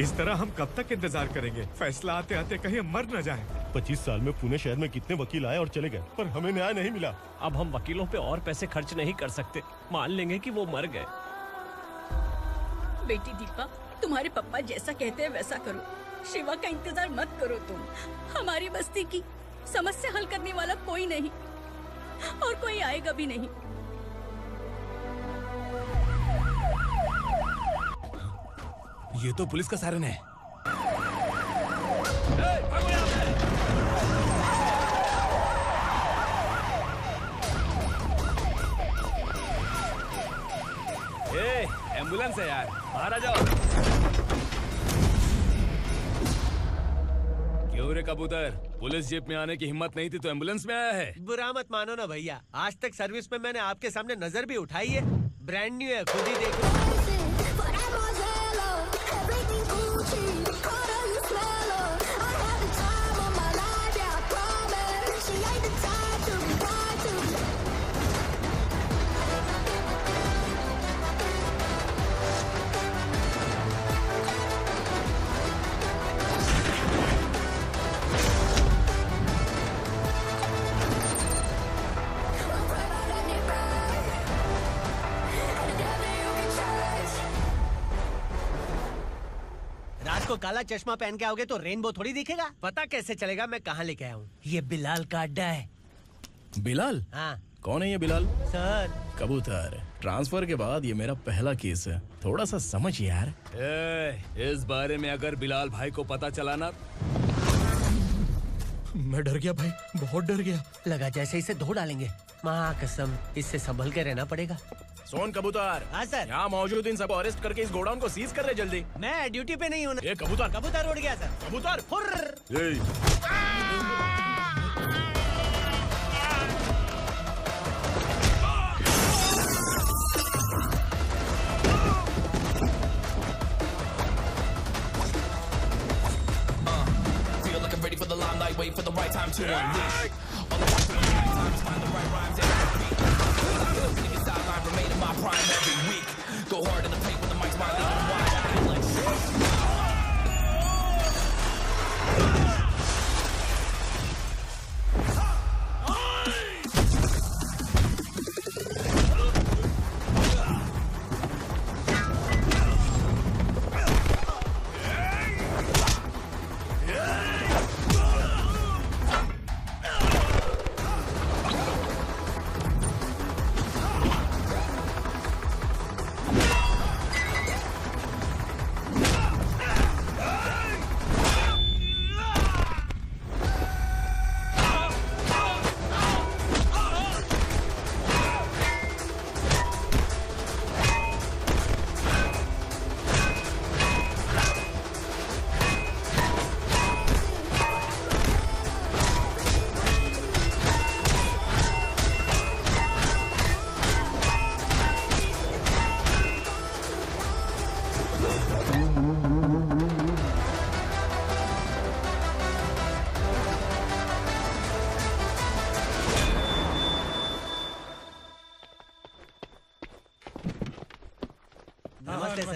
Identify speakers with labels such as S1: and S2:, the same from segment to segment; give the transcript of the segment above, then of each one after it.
S1: इस तरह हम कब तक इंतजार करेंगे? फैसला आते आते कहीं हम मर न जाएं।
S2: 25 साल में पुणे शहर में कितने वकील आए और चले गए, पर हमें न्याय नहीं मिला।
S3: अब हम वकीलों पे और पैसे खर्च नहीं कर सकते। मान लेंगे कि वो मर गए।
S4: बेटी दीपा, तुम्हारे पापा जैसा कहते हैं वैसा करो। शिवा का इंतजार मत करो तुम। हमारी बस्ती की समस्या हल करने वाला कोई नहीं और कोई आएगा भी नहीं।
S5: ये तो पुलिस का सायरन है।
S6: एम्बुलेंस है यार, बाहर आ जाओ। क्यों रे कबूतर, पुलिस जीप में आने की हिम्मत नहीं थी तो एम्बुलेंस में आया है?
S7: बुरा मत मानो ना भैया, आज तक सर्विस में मैंने आपके सामने नजर भी उठाई है। ब्रांड न्यू है, खुद ही देखो। को काला चश्मा पहन के आओगे तो रेनबो थोड़ी दिखेगा। पता कैसे चलेगा मैं कहाँ लेके आया हूँ? ये बिलाल का अड्डा है।
S2: बिलाल?
S7: हाँ।
S2: कौन है ये बिलाल?
S7: सर
S2: कबूतर, ट्रांसफर के बाद ये मेरा पहला केस है, थोड़ा सा समझ यार।
S6: इस बारे में अगर बिलाल भाई को पता चला ना।
S5: मैं डर गया भाई, बहुत डर गया।
S7: लगा जैसे इसे धो डालेंगे। माँ कसम, इससे संभल के रहना पड़ेगा।
S2: सोन कबूतर।
S7: हाँ सर।
S2: यहाँ मौजूद इन सबको अरेस्ट करके इस गोडाउन को सीज कर रहे जल्दी।
S7: मैं ड्यूटी पे नहीं हूँ।
S2: ये कबूतर।
S7: कबूतर उड़ गया सर।
S2: कबूतर।
S8: Ready for the limelight, wait for the right time to unleash. All the time to find the right rhymes every beat. Nigga sideline remaining my prime every week. Go hard in the paint with the mic's wide and wide. I feel like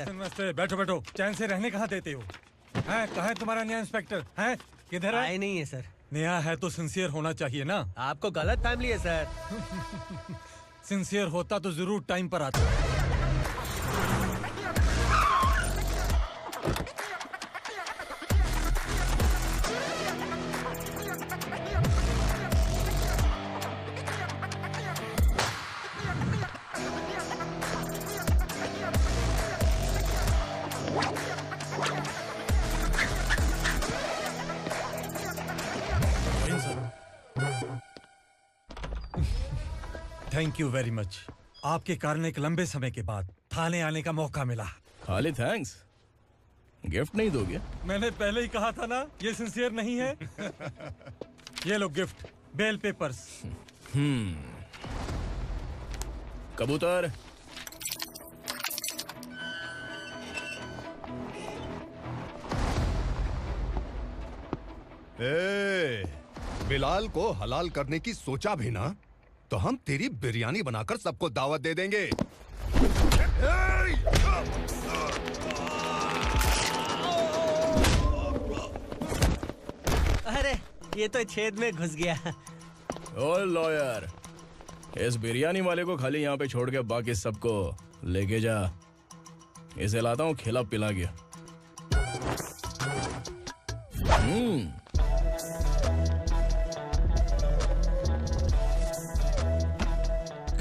S9: नमस्ते। बैठो बैठो, चैन से रहने कहाँ देते हो? हैं, कहाँ है तुम्हारा नया इंस्पेक्टर? हैं, किधर है?
S7: आए नहीं है सर।
S9: नया है तो सिंसियर होना चाहिए ना।
S7: आपको गलत फैमिली है सर।
S9: सिंसियर होता तो जरूर टाइम पर आता। Thank you very much. आपके कारण एक लंबे समय के बाद थाने आने का मौका मिला।
S2: खाली थैंक्स, गिफ्ट नहीं दोगे?
S9: मैंने पहले ही कहा था ना, ये सिंसियर नहीं है। ये लो गिफ्ट, बेल पेपर्स।
S2: कबूतर।
S10: बिलाल को हलाल करने की सोचा भी ना, तो हम तेरी बिरयानी बनाकर सबको दावत दे देंगे।
S7: अरे ये तो छेद में घुस गया।
S2: ओ लॉयर, इस बिरयानी वाले को खाली यहाँ पे छोड़ के बाकी सबको लेके जा। इसे लाता हूँ खिला पिला गया।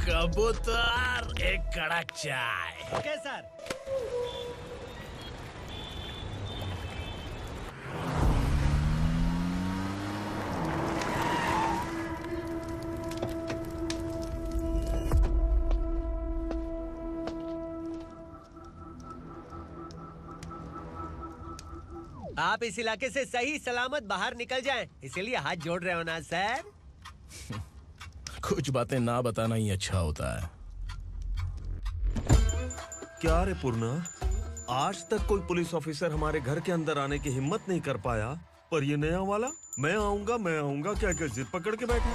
S2: कबूतर, एक कड़क चाय।
S7: Okay sir. आप इस इलाके से सही सलामत बाहर निकल जाएं, इसीलिए हाथ जोड़ रहे हो ना सर?
S2: कुछ बातें ना बताना ही अच्छा होता है।
S11: क्या रे पूर्णा, आज तक कोई पुलिस ऑफिसर हमारे घर के अंदर आने की हिम्मत नहीं कर पाया, पर ये नया वाला मैं आऊंगा क्या क्या जिद पकड़ के बैठा।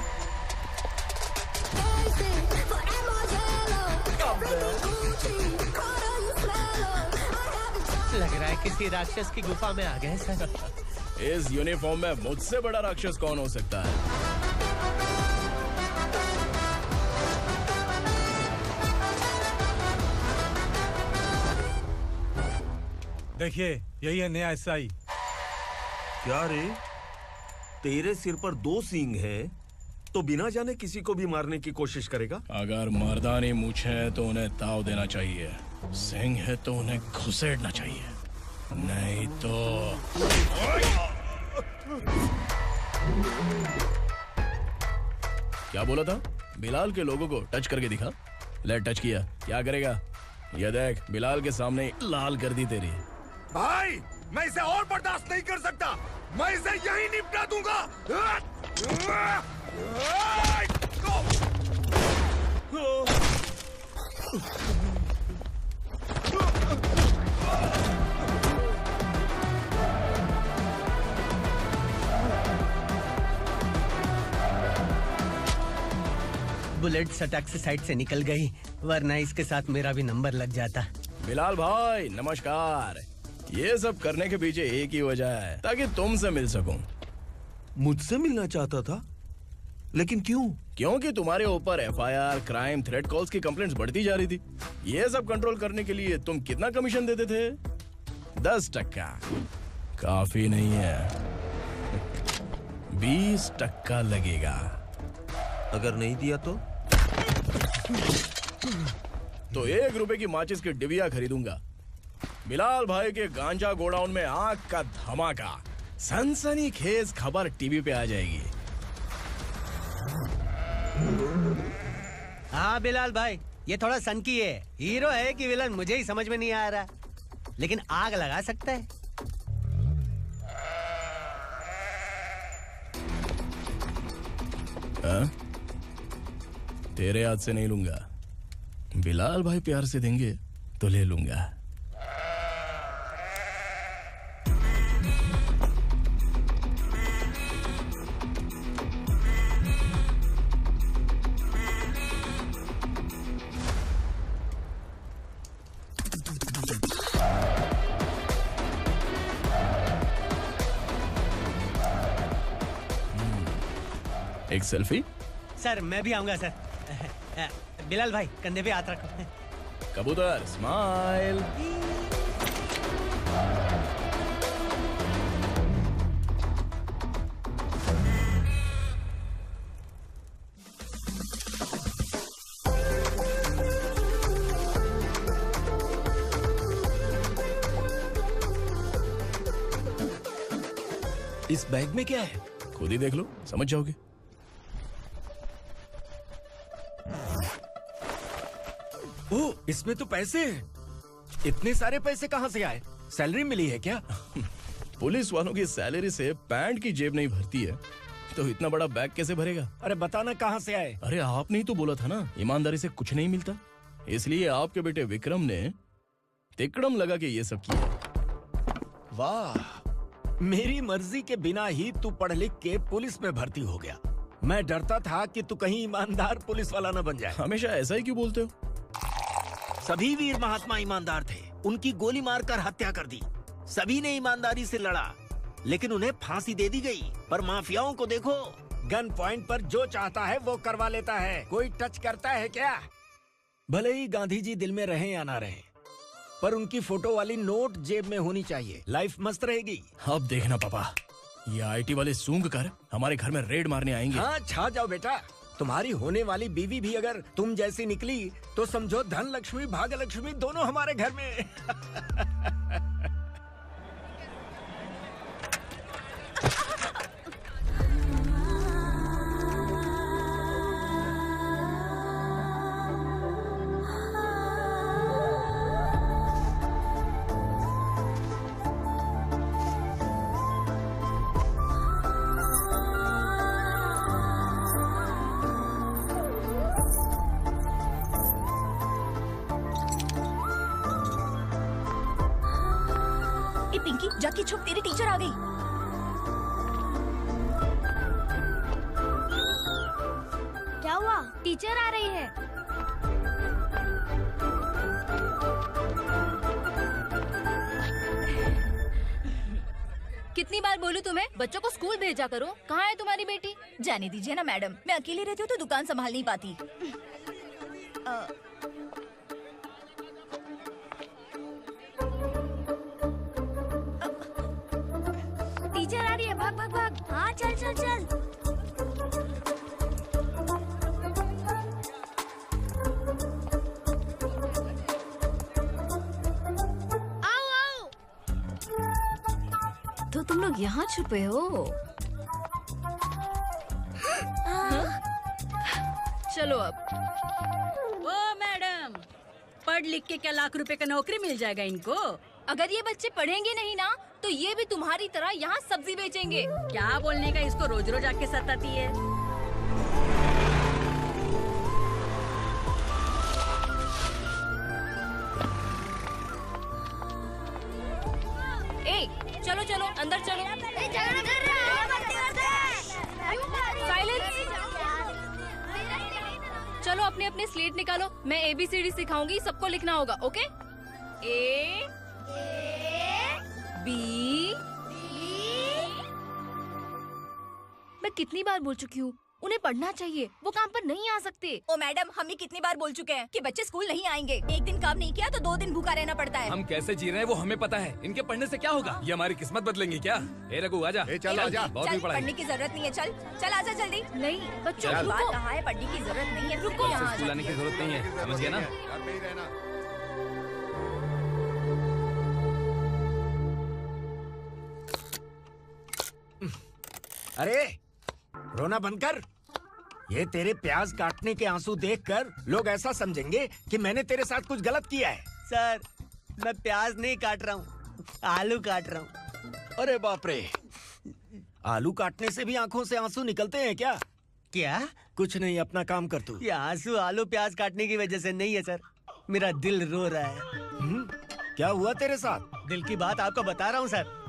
S7: लग रहा है किसी राक्षस की गुफा में आ गए सर।
S2: इस यूनिफॉर्म में मुझसे बड़ा राक्षस कौन हो सकता है?
S9: देखिए, यही है नया एसआई।
S11: क्या रे, तेरे सिर पर 2 सींग है तो बिना जाने किसी को भी मारने की कोशिश करेगा?
S2: अगर मर्दानी मूछें है तो उन्हें ताव देना चाहिए, सिंह है तो उन्हें घुसेड़ना चाहिए, नहीं तो। क्या बोला था? बिलाल के लोगों को टच करके दिखा। ले टच किया, क्या करेगा? ये देख, बिलाल के सामने लाल कर दी तेरी।
S10: भाई, मैं इसे और बर्दाश्त नहीं कर सकता। मैं इसे यहीं निपटा दूंगा।
S7: बुलेट सटक से साइड से निकल गई, वरना इसके साथ मेरा भी नंबर लग जाता।
S2: बिलाल भाई नमस्कार। ये सब करने के पीछे एक ही वजह है, ताकि तुमसे मिल सकूं।
S11: मुझसे मिलना चाहता था, लेकिन क्यों?
S2: क्योंकि तुम्हारे ऊपर एफआईआर, क्राइम, थ्रेट कॉल्स की कंप्लेंट्स बढ़ती जा रही थी। ये सब कंट्रोल करने के लिए तुम कितना कमीशन देते थे? 10%। काफी नहीं है, 20% लगेगा।
S11: अगर नहीं दिया तो
S2: 1 रुपए की माचिस की डिबिया खरीदूंगा। बिलाल भाई के गांजा गोडाउन में आग का धमाका, सनसनीखेज खबर टीवी पे आ जाएगी।
S7: हाँ बिलाल भाई, ये थोड़ा सनकी है। हीरो है कि विलन मुझे ही समझ में नहीं आ रहा, लेकिन आग लगा सकता है।
S2: तेरे हाथ से नहीं लूंगा, बिलाल भाई प्यार से देंगे तो ले लूंगा। एक सेल्फी?
S7: सर मैं भी आऊंगा सर। बिलाल भाई कंधे पे हाथ रखो।
S2: कबूतर स्माइल।
S5: इस बैग में क्या है?
S2: खुद ही देख लो, समझ जाओगे।
S5: ओह, इसमें तो पैसे हैं। इतने सारे पैसे कहाँ से आए? सैलरी मिली है क्या?
S2: पुलिस वालों की सैलरी से पैंट की जेब नहीं भरती है, तो इतना बड़ा बैग कैसे भरेगा?
S5: अरे बताना कहाँ से आए?
S2: अरे आपने ही तो बोला था ना, ईमानदारी से कुछ नहीं मिलता। इसलिए आपके बेटे विक्रम ने तिकड़म लगा के ये सब किया।
S5: वाह, मेरी मर्जी के बिना ही तू पढ़ लिख के पुलिस में भर्ती हो गया। मैं डरता था कि तू कहीं ईमानदार पुलिस वाला न बन जाए।
S2: हमेशा ऐसा ही क्यों बोलते हो?
S5: सभी वीर महात्मा ईमानदार थे, उनकी गोली मारकर हत्या कर दी। सभी ने ईमानदारी से लड़ा, लेकिन उन्हें फांसी दे दी गई। पर माफियाओं को देखो, गन पॉइंट पर जो चाहता है वो करवा लेता है। कोई टच करता है क्या? भले ही गांधी जी दिल में रहें या ना रहें, पर उनकी फोटो वाली नोट जेब में होनी चाहिए। लाइफ मस्त रहेगी।
S2: अब देखना पापा, ये आईटी वाले सूंघ कर हमारे घर में रेड मारने आएंगे।
S5: हाँ, छा जाओ बेटा। तुम्हारी होने वाली बीवी भी अगर तुम जैसी निकली तो समझो धन लक्ष्मी भाग्य लक्ष्मी दोनों हमारे घर में।
S4: पिंकी, जाके छुप, तेरी टीचर आ गई।
S12: क्या हुआ? टीचर आ रही है।
S4: कितनी बार बोलूं तुम्हें, बच्चों को स्कूल भेजा करो। कहाँ है तुम्हारी बेटी? जाने दीजिए ना मैडम, मैं अकेली रहती हूँ तो दुकान संभाल नहीं पाती।
S12: टीचर आ रही है, भाग भाग भाग। हाँ, चल चल चल। आओ आओ।
S4: तो तुम लोग यहाँ छुपे हो? चलो अब। ओ मैडम, पढ़ लिख के क्या लाख रुपए का नौकरी मिल जाएगा इनको? अगर ये बच्चे पढ़ेंगे नहीं ना तो ये भी तुम्हारी तरह यहाँ सब्जी बेचेंगे। क्या बोलने का, इसको रोज रोज आके सताती है। ए, चलो चलो अंदर चलो। साइलेंस। चलो अपने अपने स्लेट निकालो, मैं ABCD सिखाऊंगी, सबको लिखना होगा। ओके? A B। मैं कितनी बार बोल चुकी हूँ, उन्हें पढ़ना चाहिए, वो काम पर नहीं आ सकते। ओ मैडम, हम ही कितनी बार बोल चुके हैं कि बच्चे स्कूल नहीं आएंगे। एक दिन काम नहीं किया तो 2 दिन भूखा रहना पड़ता है।
S6: हम कैसे जी रहे हैं वो हमें पता है, इनके पढ़ने से क्या होगा? ये हमारी किस्मत बदलेंगे क्या? ए रघु आजा।
S10: चल आजा।
S6: बहुत भी पढ़ाई।
S4: पढ़ने की जरूरत नहीं है, चल चल आजा जल्दी। नहीं बच्चों, बात कहा है, पढ़ने की जरूरत नहीं है, रुको।
S6: स्कूल आने की जरूरत नहीं है, समझ गया ना?
S10: घर में ही रहना।
S5: अरे रोना बंद कर। ये तेरे प्याज काटने के आंसू देखकर लोग ऐसा समझेंगे कि मैंने तेरे साथ कुछ गलत किया है।
S7: सर, मैं प्याज नहीं काट रहा हूँ, आलू काट रहा हूँ।
S5: अरे बाप रे, आलू काटने से भी आंखों से आंसू निकलते हैं क्या?
S7: क्या?
S5: कुछ नहीं, अपना काम कर तू।
S7: ये आंसू आलू प्याज काटने की वजह से नहीं है सर, मेरा दिल रो रहा है।
S5: क्या हुआ तेरे साथ?
S7: दिल की बात आपको बता रहा हूँ सर।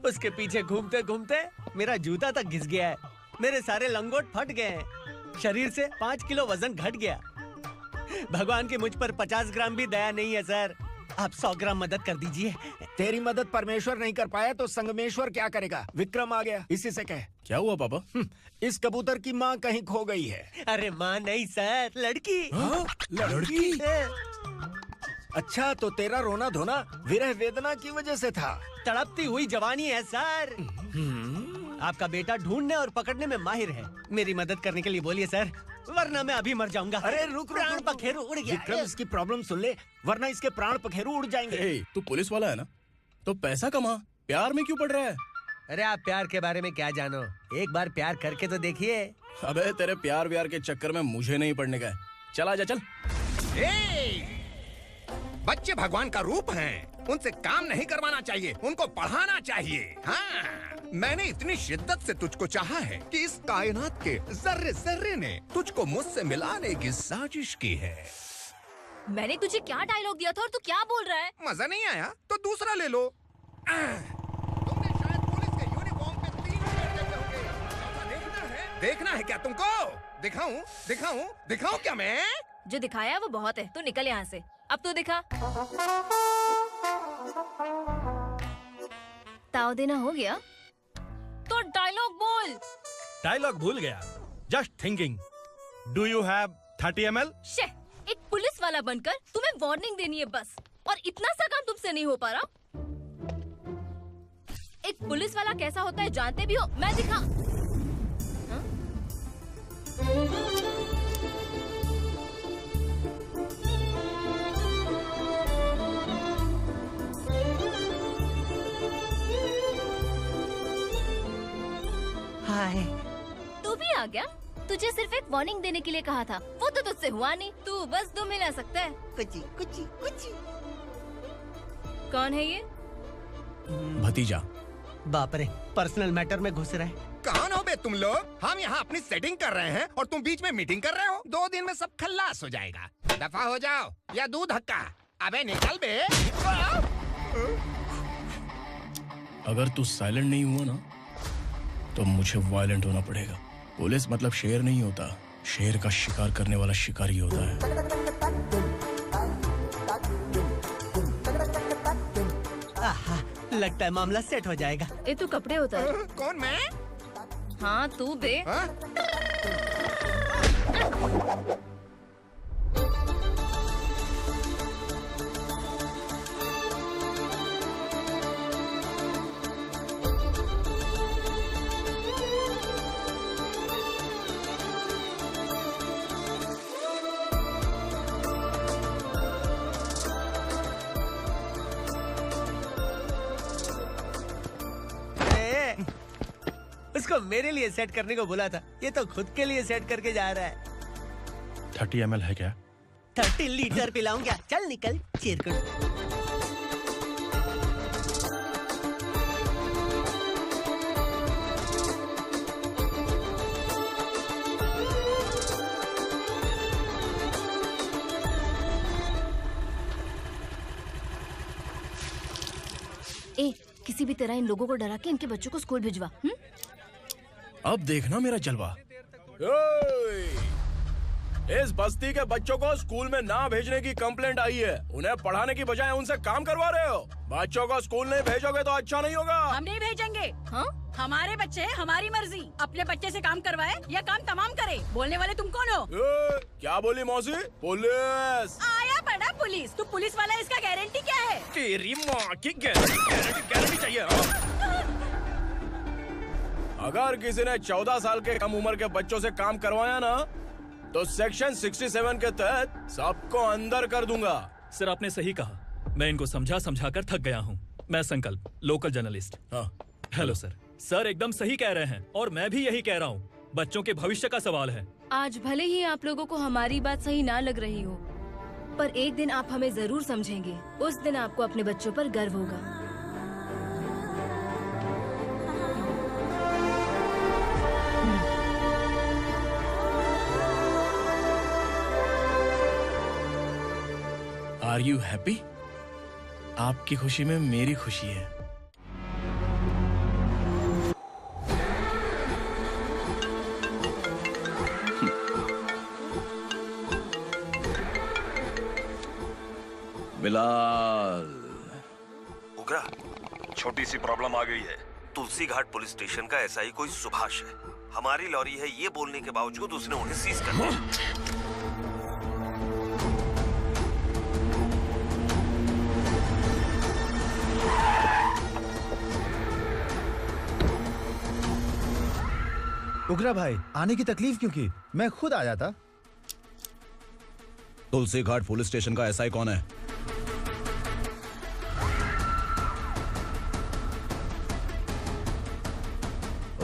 S7: उसके पीछे घूमते घूमते मेरा जूता तक घिस गया है, मेरे सारे लंगोट फट गए हैं, शरीर से 5 किलो वजन घट गया। भगवान की मुझ पर 50 ग्राम भी दया नहीं है सर, आप 100 ग्राम मदद कर दीजिए।
S5: तेरी मदद परमेश्वर नहीं कर पाया तो संगमेश्वर क्या करेगा? विक्रम आ गया, इसी से कह।
S2: क्या हुआ पापा?
S5: इस कबूतर की माँ कहीं खो गई है।
S7: अरे माँ नहीं सर, लड़की।
S5: लड़की? अच्छा, तो तेरा रोना धोना विरह वेदना की वजह से था।
S7: तड़पती हुई जवानी है सर। आपका बेटा ढूंढने और पकड़ने में माहिर है, मेरी मदद करने के लिए बोलिए सर, वरना मैं अभी मर जाऊंगा।
S5: अरे रुक,
S7: प्राण पखेरु उड़ गया।
S5: विक्रम, इसकी प्रॉब्लम सुन ले, वरना इसके प्राण पखेरु उड़ जाएंगे।
S2: तू पुलिस वाला है ना, तो पैसा कमा, प्यार में क्यों पड़ रहा है?
S7: अरे आप प्यार के बारे में क्या जानो, एक बार प्यार करके तो देखिए।
S2: अबे तेरे प्यार व्यार के चक्कर में मुझे नहीं पड़ने का है, चल आजा चल।
S10: बच्चे भगवान का रूप हैं, उनसे काम नहीं करवाना चाहिए, उनको पढ़ाना चाहिए। हाँ, मैंने इतनी शिद्दत से तुझको चाहा है कि इस कायनात के जर्रे जर्रे ने तुझको मुझसे मिलाने की साजिश की है।
S4: मैंने तुझे क्या डायलॉग दिया था और तू क्या बोल रहा है?
S10: मजा नहीं आया तो दूसरा ले लो। तुमने शायद पुलिस के यूनिफॉर्म पे 3 शर्ट देखे होंगे। देखना है क्या तुमको? दिखाऊं दिखाऊं दिखाऊं क्या मैं?
S4: जो दिखाया वो बहुत है, तू निकल यहाँ से। अब तो दिखा। ताव देना हो गया? डायलॉग बोल।
S9: डायलॉग भूल गया। Just thinking. Do you have 30 ml?
S4: शे, एक पुलिस वाला बनकर तुम्हें वार्निंग देनी है बस, और इतना सा काम तुमसे नहीं हो पा रहा। एक पुलिस वाला कैसा होता है जानते भी हो? मैं दिखा।
S7: हाय।
S4: तू भी आ गया? तुझे सिर्फ एक वार्निंग देने के लिए कहा था, वो तो तुझसे हुआ नहीं। तू बस दुम हिला सकता है।
S7: कुची कुची कुची।
S4: कौन है ये?
S2: भतीजा।
S7: बाप रे, पर्सनल मैटर में घुस रहे।
S10: कौन हो बे तुम लोग? हम यहाँ अपनी सेटिंग कर रहे हैं और तुम बीच में मीटिंग कर रहे हो। 2 दिन में सब खल्लास हो जाएगा। दफा हो जाओ या दूध धक्का। अबे निकल बे।
S2: अगर तू साइलेंट नहीं हुआ ना तो मुझे वायलेंट होना पड़ेगा। पुलिस मतलब शेर नहीं होता, शेर का शिकार करने वाला शिकारी होता है।
S7: आहा, लगता है मामला सेट हो जाएगा।
S4: ये तू कपड़े उतार।
S10: कौन मैं?
S4: हाँ तू बे।
S7: उसको मेरे लिए सेट करने को बोला था, ये तो खुद के लिए सेट करके जा रहा है।
S9: 30 ml है क्या?
S7: 30 लीटर पिलाऊंगा। चल निकल चिरकुट।
S4: ए, किसी भी तरह इन लोगों को डरा के इनके बच्चों को स्कूल भिजवा।
S2: अब देखना मेरा जलवा। इस बस्ती के बच्चों को स्कूल में ना भेजने की कंप्लेंट आई है। उन्हें पढ़ाने की बजाय उनसे काम करवा रहे हो। बच्चों को स्कूल नहीं भेजोगे तो अच्छा नहीं होगा।
S13: हम नहीं भेजेंगे। हाँ? हमारे बच्चे हमारी मर्जी। अपने बच्चे से काम करवाए या काम तमाम करे। बोलने वाले तुम कौन हो?
S2: क्या बोली मौसी? पुलिस
S13: आया बड़ा पुलिस। तू पुलिस वाला, इसका गारंटी क्या है?
S2: तेरी माँ की गारंटी चाहिए। अगर किसी ने 14 साल के कम उम्र के बच्चों से काम करवाया ना तो सेक्शन 67 के तहत सबको अंदर कर दूंगा।
S6: सर आपने सही कहा। मैं इनको समझा कर थक गया हूँ। मैं संकल्प, लोकल जर्नलिस्ट।
S2: हाँ।
S6: Hello sir. सर एकदम सही कह रहे हैं और मैं भी यही कह रहा हूँ। बच्चों के भविष्य का सवाल है।
S4: आज भले ही आप लोगों को हमारी बात सही ना लग रही हो, पर एक दिन आप हमें जरूर समझेंगे। उस दिन आपको अपने बच्चों पर गर्व होगा।
S2: Are you happy? आपकी खुशी में मेरी खुशी है।
S11: बिलाल।
S14: उगरा, छोटी सी प्रॉब्लम आ गई है। तुलसी घाट पुलिस स्टेशन का एसआई कोई सुभाष है। हमारी लॉरी है ये बोलने के बावजूद उसने उन्हें सीज कर दिया।
S15: उगरा भाई, आने की तकलीफ क्यों की? मैं खुद आ जाता।
S16: तुलसी घाट पुलिस स्टेशन का एसआई कौन है?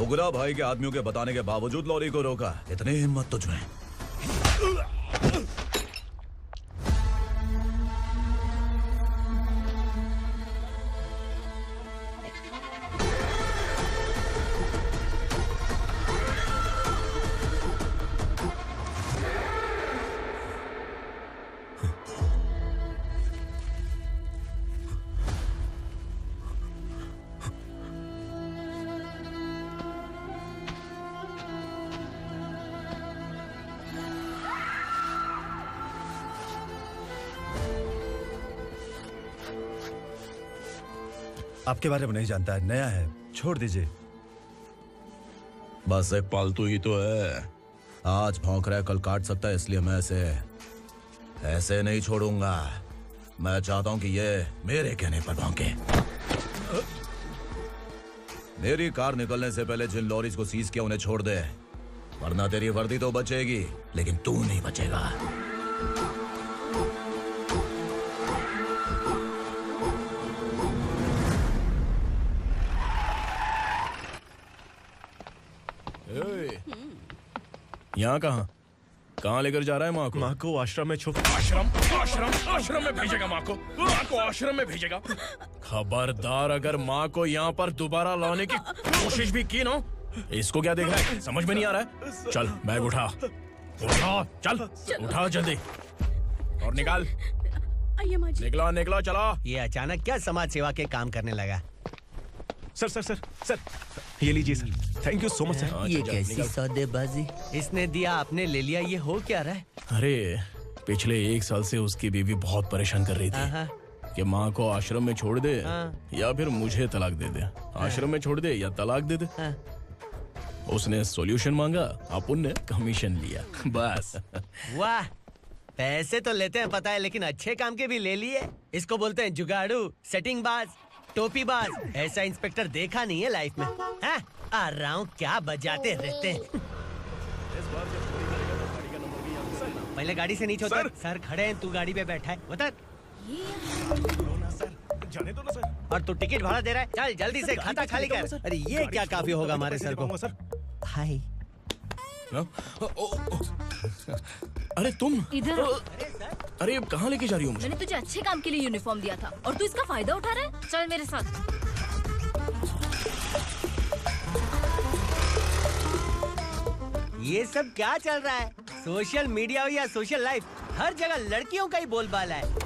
S16: उगरा भाई के आदमियों के बताने के बावजूद लॉरी को रोका। इतनी हिम्मत तुझमें?
S15: आपके बारे में नहीं जानता है, नया है, छोड़ दीजिए।
S16: बस एक
S11: पालतू ही तो है।
S16: आज भौंक रहा है, कल काट सकता है, इसलिए मैं ऐसे नहीं छोड़ूंगा। मैं चाहता हूं कि ये मेरे कहने पर भौंके। मेरी कार निकलने से पहले जिन लॉरीज को सीज किया उन्हें छोड़ दे, वरना तेरी वर्दी तो बचेगी लेकिन तू नहीं बचेगा।
S2: यहाँ कहाँ लेकर जा रहा है माँ को?
S3: माँ को आश्रम में
S2: आश्रम में भेजेगा माँ को आश्रम में भेजेगा। खबरदार, अगर माँ को यहाँ पर दोबारा लाने की कोशिश भी की ना, इसको क्या देख रहा है, समझ में नहीं आ रहा है? चल बैग उठा, चल उठा जल्दी और निकाल। निकला चला।
S7: ये अचानक क्या समाज सेवा के काम करने लगा?
S3: सर ये लीजिए sir, thank you so much sir.
S7: ये कैसी सौदेबाजी? इसने दिया, आपने ले लिया, ये हो क्या रहा है?
S2: अरे पिछले 1 साल से उसकी बीवी बहुत परेशान कर रही थी कि माँ को आश्रम में छोड़ दे या फिर मुझे तलाक दे दे। आश्रम में छोड़ दे या तलाक दे दे। उसने सॉल्यूशन मांगा, अपन ने कमीशन लिया, बस।
S7: वाह, पैसे तो लेते हैं पता है, लेकिन अच्छे काम के भी ले लिए। इसको बोलते हैं जुगाड़ू, सेटिंग बाज, टोपी बाज। ऐसा इंस्पेक्टर देखा नहीं है लाइफ में। हाँ? आ रहा हूँ, क्या बजाते रहते हैं। पहले गाड़ी से नीचे उतर। सर खड़े हैं, तू गाड़ी पे बैठा है, उतर।
S3: जाने दो ना सर।
S7: और तू टिकट भाड़ा दे रहा है, चल जल्दी से खाता खाली कर। अरे ये क्या काफी होगा हमारे सर को। हाय।
S2: अरे तुम
S4: इधर।
S2: अरे अब कहाँ लेके जा रही हो मुझे?
S4: मैंने तुझे अच्छे काम के लिए यूनिफॉर्म दिया था और तू इसका फायदा उठा रहा है। चल मेरे साथ।
S7: ये सब क्या चल रहा है? सोशल मीडिया हो या सोशल लाइफ, हर जगह लड़कियों का ही बोलबाला है।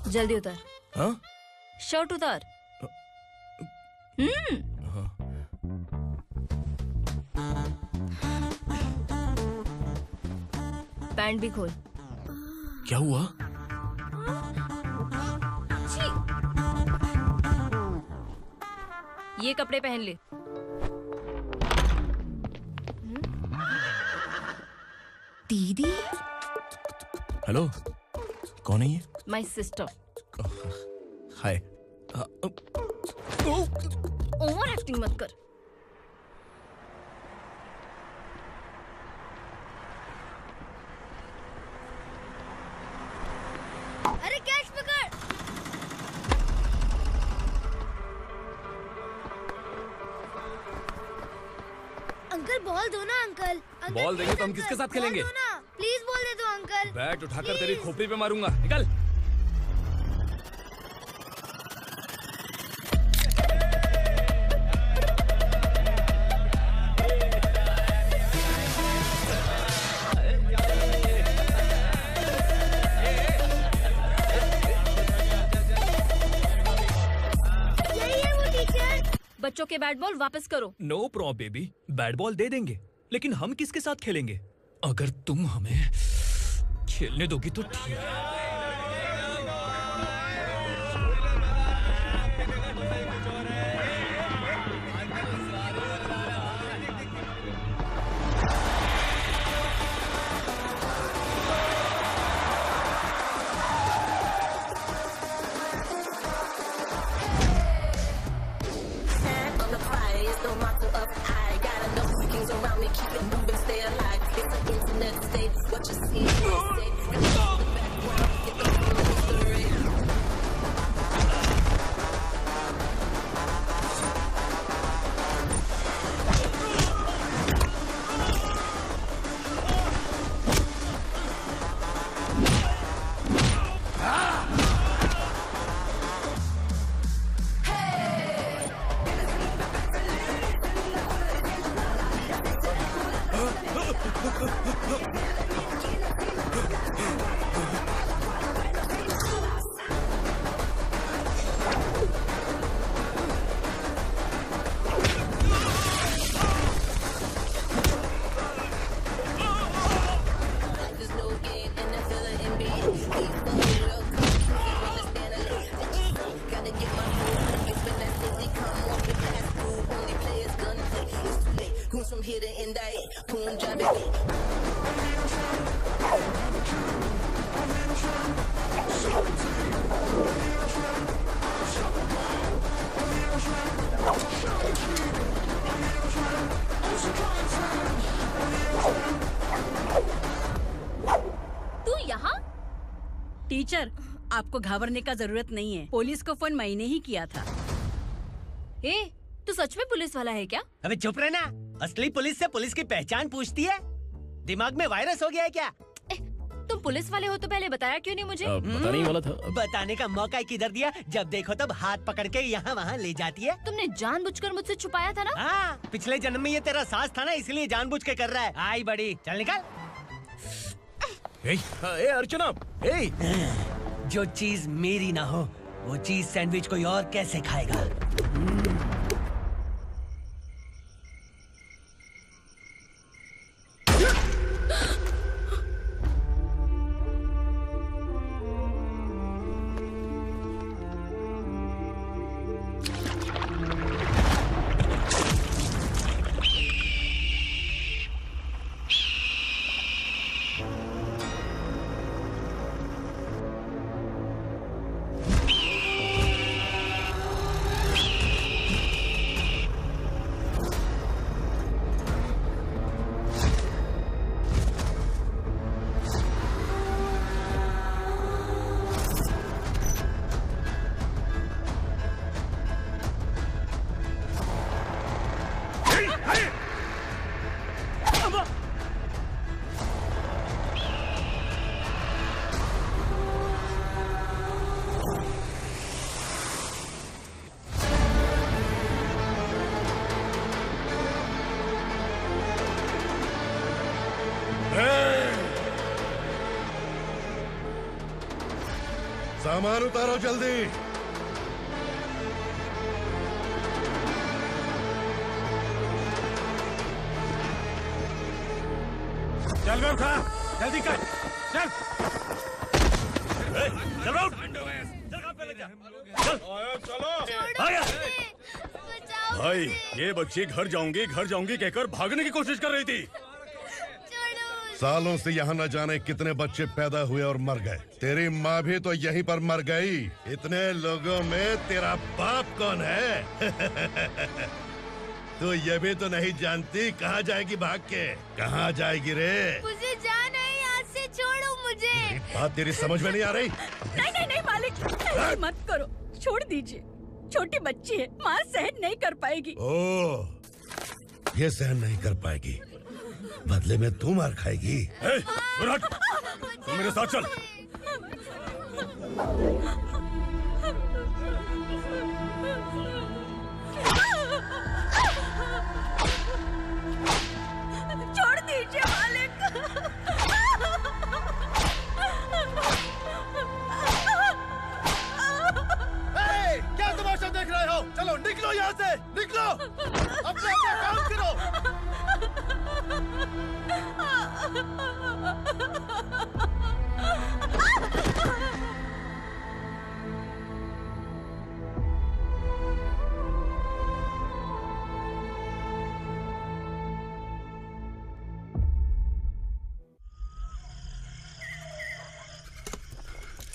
S4: जल्दी उतर।
S2: हाँ?
S4: शर्ट उतार। पैंट भी खोल।
S2: क्या हुआ?
S4: ये कपड़े पहन ले। दीदी।
S2: हेलो, कौन है ये?
S4: My sister.
S2: Hi.
S4: Over acting मत कर।
S12: अरे कैच पकड़। अंकल बॉल दो ना अंकल।
S6: बॉल देंगे तो हम किसके साथ खेलेंगे?
S12: प्लीज बॉल दे दो अंकल।
S6: बैट उठाकर तेरी खोपड़ी पे मारूंगा, निकल।
S4: बच्चों के बैट बॉल वापस करो।
S6: No problem baby, bat ball दे देंगे, लेकिन हम किसके साथ खेलेंगे? अगर तुम हमें खेलने दोगी तो ठीक है।
S17: here to indict. Boom, drop it.
S4: तू यहाँ?
S13: टीचर, आपको घबराने का जरूरत नहीं है। पुलिस को फोन मैंने ही किया था।
S4: ए, तू सच में पुलिस वाला है क्या?
S7: अबे चुप रहना। असली पुलिस से पुलिस की पहचान पूछती है? दिमाग में वायरस हो गया है क्या?
S4: तुम पुलिस वाले हो तो पहले बताया क्यों नहीं मुझे?
S2: बताने ही वाला था।
S7: बताने का मौका किधर दिया? जब देखो तब हाथ पकड़ के यहाँ वहाँ ले जाती है।
S4: तुमने जानबूझकर मुझसे छुपाया था ना?
S7: हाँ, पिछले जन्म में ये तेरा सास था ना, इसलिए जानबूझ के कर रहा है। आई बड़ी, चल निकल।
S2: ए अर्चना,
S7: जो चीज मेरी ना हो वो चीज सैंडविच कोई और कैसे खाएगा?
S18: सामान उतारो जल्दी।
S9: चल बे उठा, जल्दी कर, चल। चल उठ।
S19: भाई, ये बच्ची घर जाऊंगी कहकर भागने की कोशिश कर रही थी।
S18: सालों से यहाँ न जाने कितने बच्चे पैदा हुए और मर गए। तेरी माँ भी तो यहीं पर मर गई। इतने लोगों में तेरा बाप कौन है? तू ये भी तो नहीं जानती कहाँ जाएगी भाग के? कहाँ जाएगी रे?
S12: मुझे जाना है, यहाँ से छोड़ो मुझे।
S18: बात तेरी समझ में नहीं आ रही?
S13: नहीं मालिक, ऐसे मत करो, छोड़ दीजिए। छोटी बच्ची है, माँ सहन नहीं कर पाएगी।
S18: ओह, ये सहन नहीं कर पाएगी, बदले में तू मार खाएगी।
S19: तू मेरे साथ चल।
S13: छोड़ दीजिए मालिक।
S18: क्या तमाशा देख रहे हो? चलो निकलो यहाँ से, निकलो। अपना काम करो।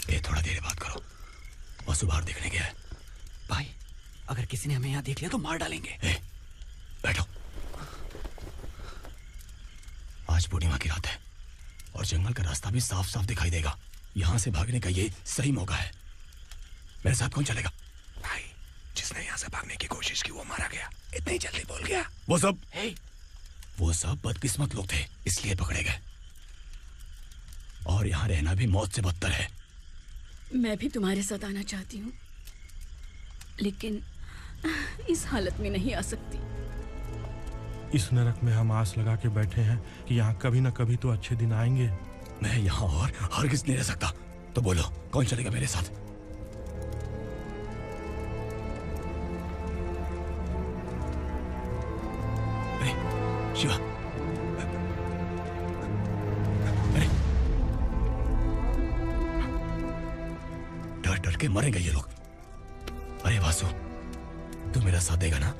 S6: ए, थोड़ा देर बात करो। वसु बाहर देखने गया है। भाई, अगर किसी ने हमें यहाँ देख लिया तो मार डालेंगे। बैठो। आज पूर्णिमा की रात है और जंगल का रास्ता भी साफ साफ दिखाई देगा। यहाँ से भागने का ये सही मौका है। मेरे साथ कौन चलेगा?
S19: भाई, जिसने यहाँ से भागने की कोशिश की वो मारा गया। इतनी जल्दी बोल गया।
S6: वो सब बदकिस्मत लोग थे, इसलिए पकड़े गए। और यहाँ रहना भी मौत से बदतर है।
S13: मैं भी तुम्हारे साथ आना चाहती हूँ, लेकिन इस हालत में नहीं आ सकती।
S20: इस नरक में हम आस लगा के बैठे हैं कि यहाँ कभी न कभी तो अच्छे दिन आएंगे।
S6: मैं यहाँ और हरगिज़ नहीं रह सकता। तो बोलो, कौन चलेगा मेरे साथ? अरे शिवा, अरे डर डर के मरेंगे ये लोग। अरे वासु, तू मेरा साथ देगा ना?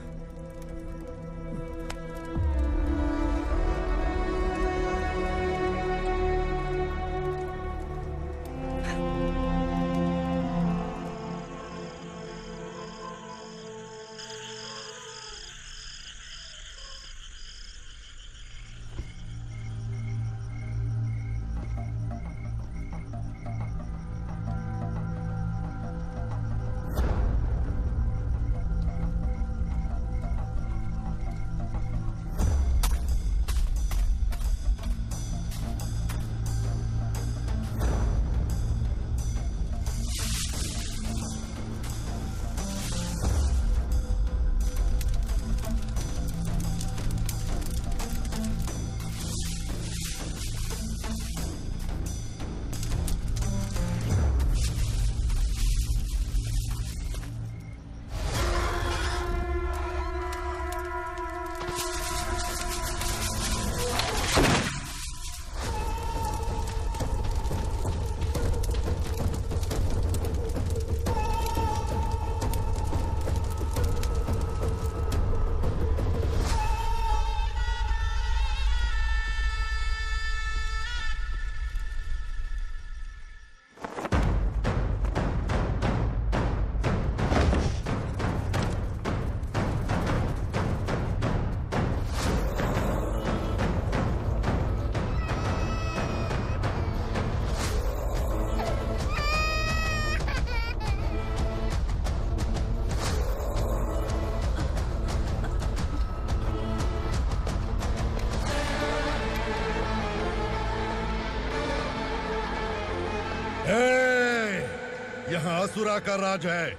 S18: यहाँ असुरा का राज है।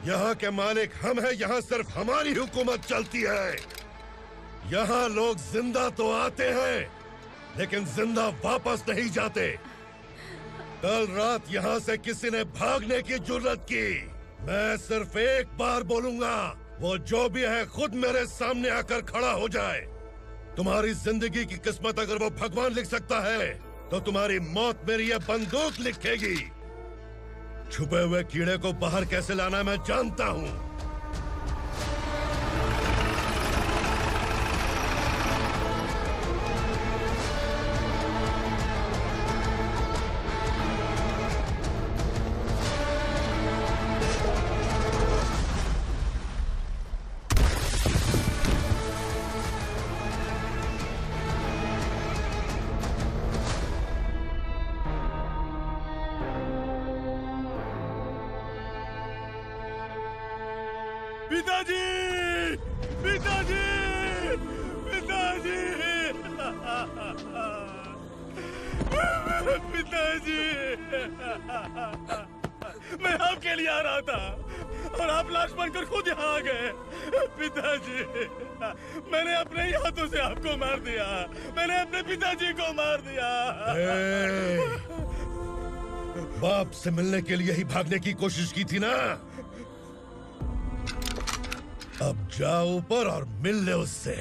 S18: यहाँ के मालिक हम हैं, यहाँ सिर्फ हमारी हुकूमत चलती है। यहाँ लोग जिंदा तो आते हैं लेकिन जिंदा वापस नहीं जाते। कल रात यहाँ से किसी ने भागने की जुर्रत की, मैं सिर्फ एक बार बोलूंगा, वो जो भी है खुद मेरे सामने आकर खड़ा हो जाए। तुम्हारी जिंदगी की किस्मत अगर वो भगवान लिख सकता है तो तुम्हारी मौत मेरी ये बंदूक लिखेगी। छुपे हुए कीड़े को बाहर कैसे लाना मैं जानता हूँ।
S19: पिताजी, पिताजी, पिताजी, पिताजी, मैं आपके लिए आ रहा था और आप लाश बनकर खुद यहाँ आ गए। पिताजी, मैंने अपने ही हाथों से आपको मार दिया, मैंने अपने पिताजी को मार दिया।
S18: बाप से मिलने के लिए ही भागने की कोशिश की थी ना? अब जाओ ऊपर और मिल ले उससे।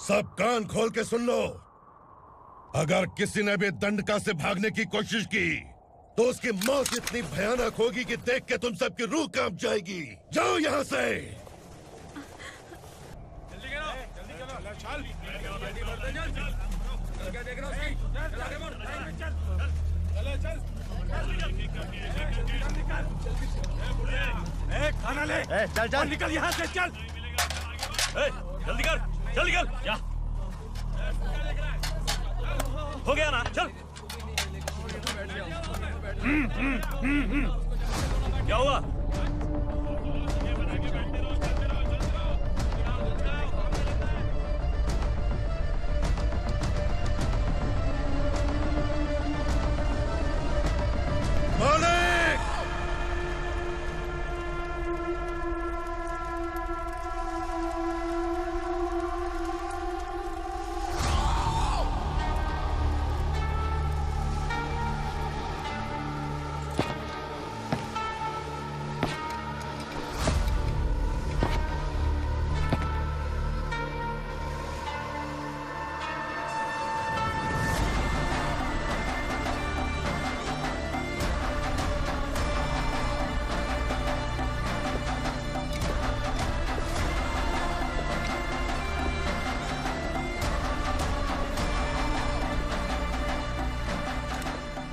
S18: सब कान खोल के सुन लो। अगर किसी ने भी दंडका से भागने की कोशिश की तो उसकी मौत इतनी भयानक होगी कि देख के तुम सबकी रूह कांप जाएगी। जाओ यहाँ से।
S19: खाना ले।
S15: चल चल
S19: निकल यहाँ से, चल। जल्दी कर, जल्दी कर। क्या हो गया ना? चल। क्या हुआ?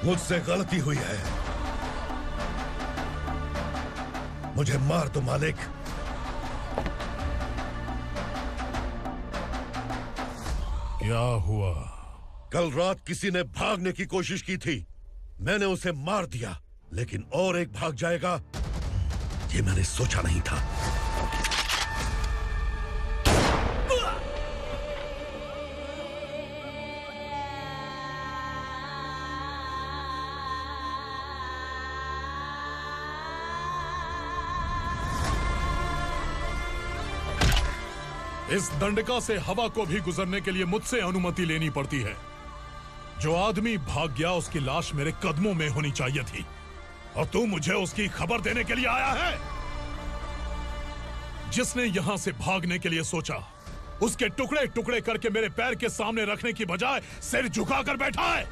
S18: मुझसे गलती हुई है, मुझे मार दो मालिक।
S19: क्या हुआ?
S18: कल रात किसी ने भागने की कोशिश की थी, मैंने उसे मार दिया, लेकिन और एक भाग जाएगा ये मैंने सोचा नहीं था।
S19: इस दंडका से हवा को भी गुजरने के लिए मुझसे अनुमति लेनी पड़ती है। जो आदमी भाग गया उसकी लाश मेरे कदमों में होनी चाहिए थी, और तू मुझे उसकी खबर देने के लिए आया है। जिसने यहां से भागने के लिए सोचा उसके टुकड़े टुकड़े करके मेरे पैर के सामने रखने की बजाय सिर झुकाकर बैठा है।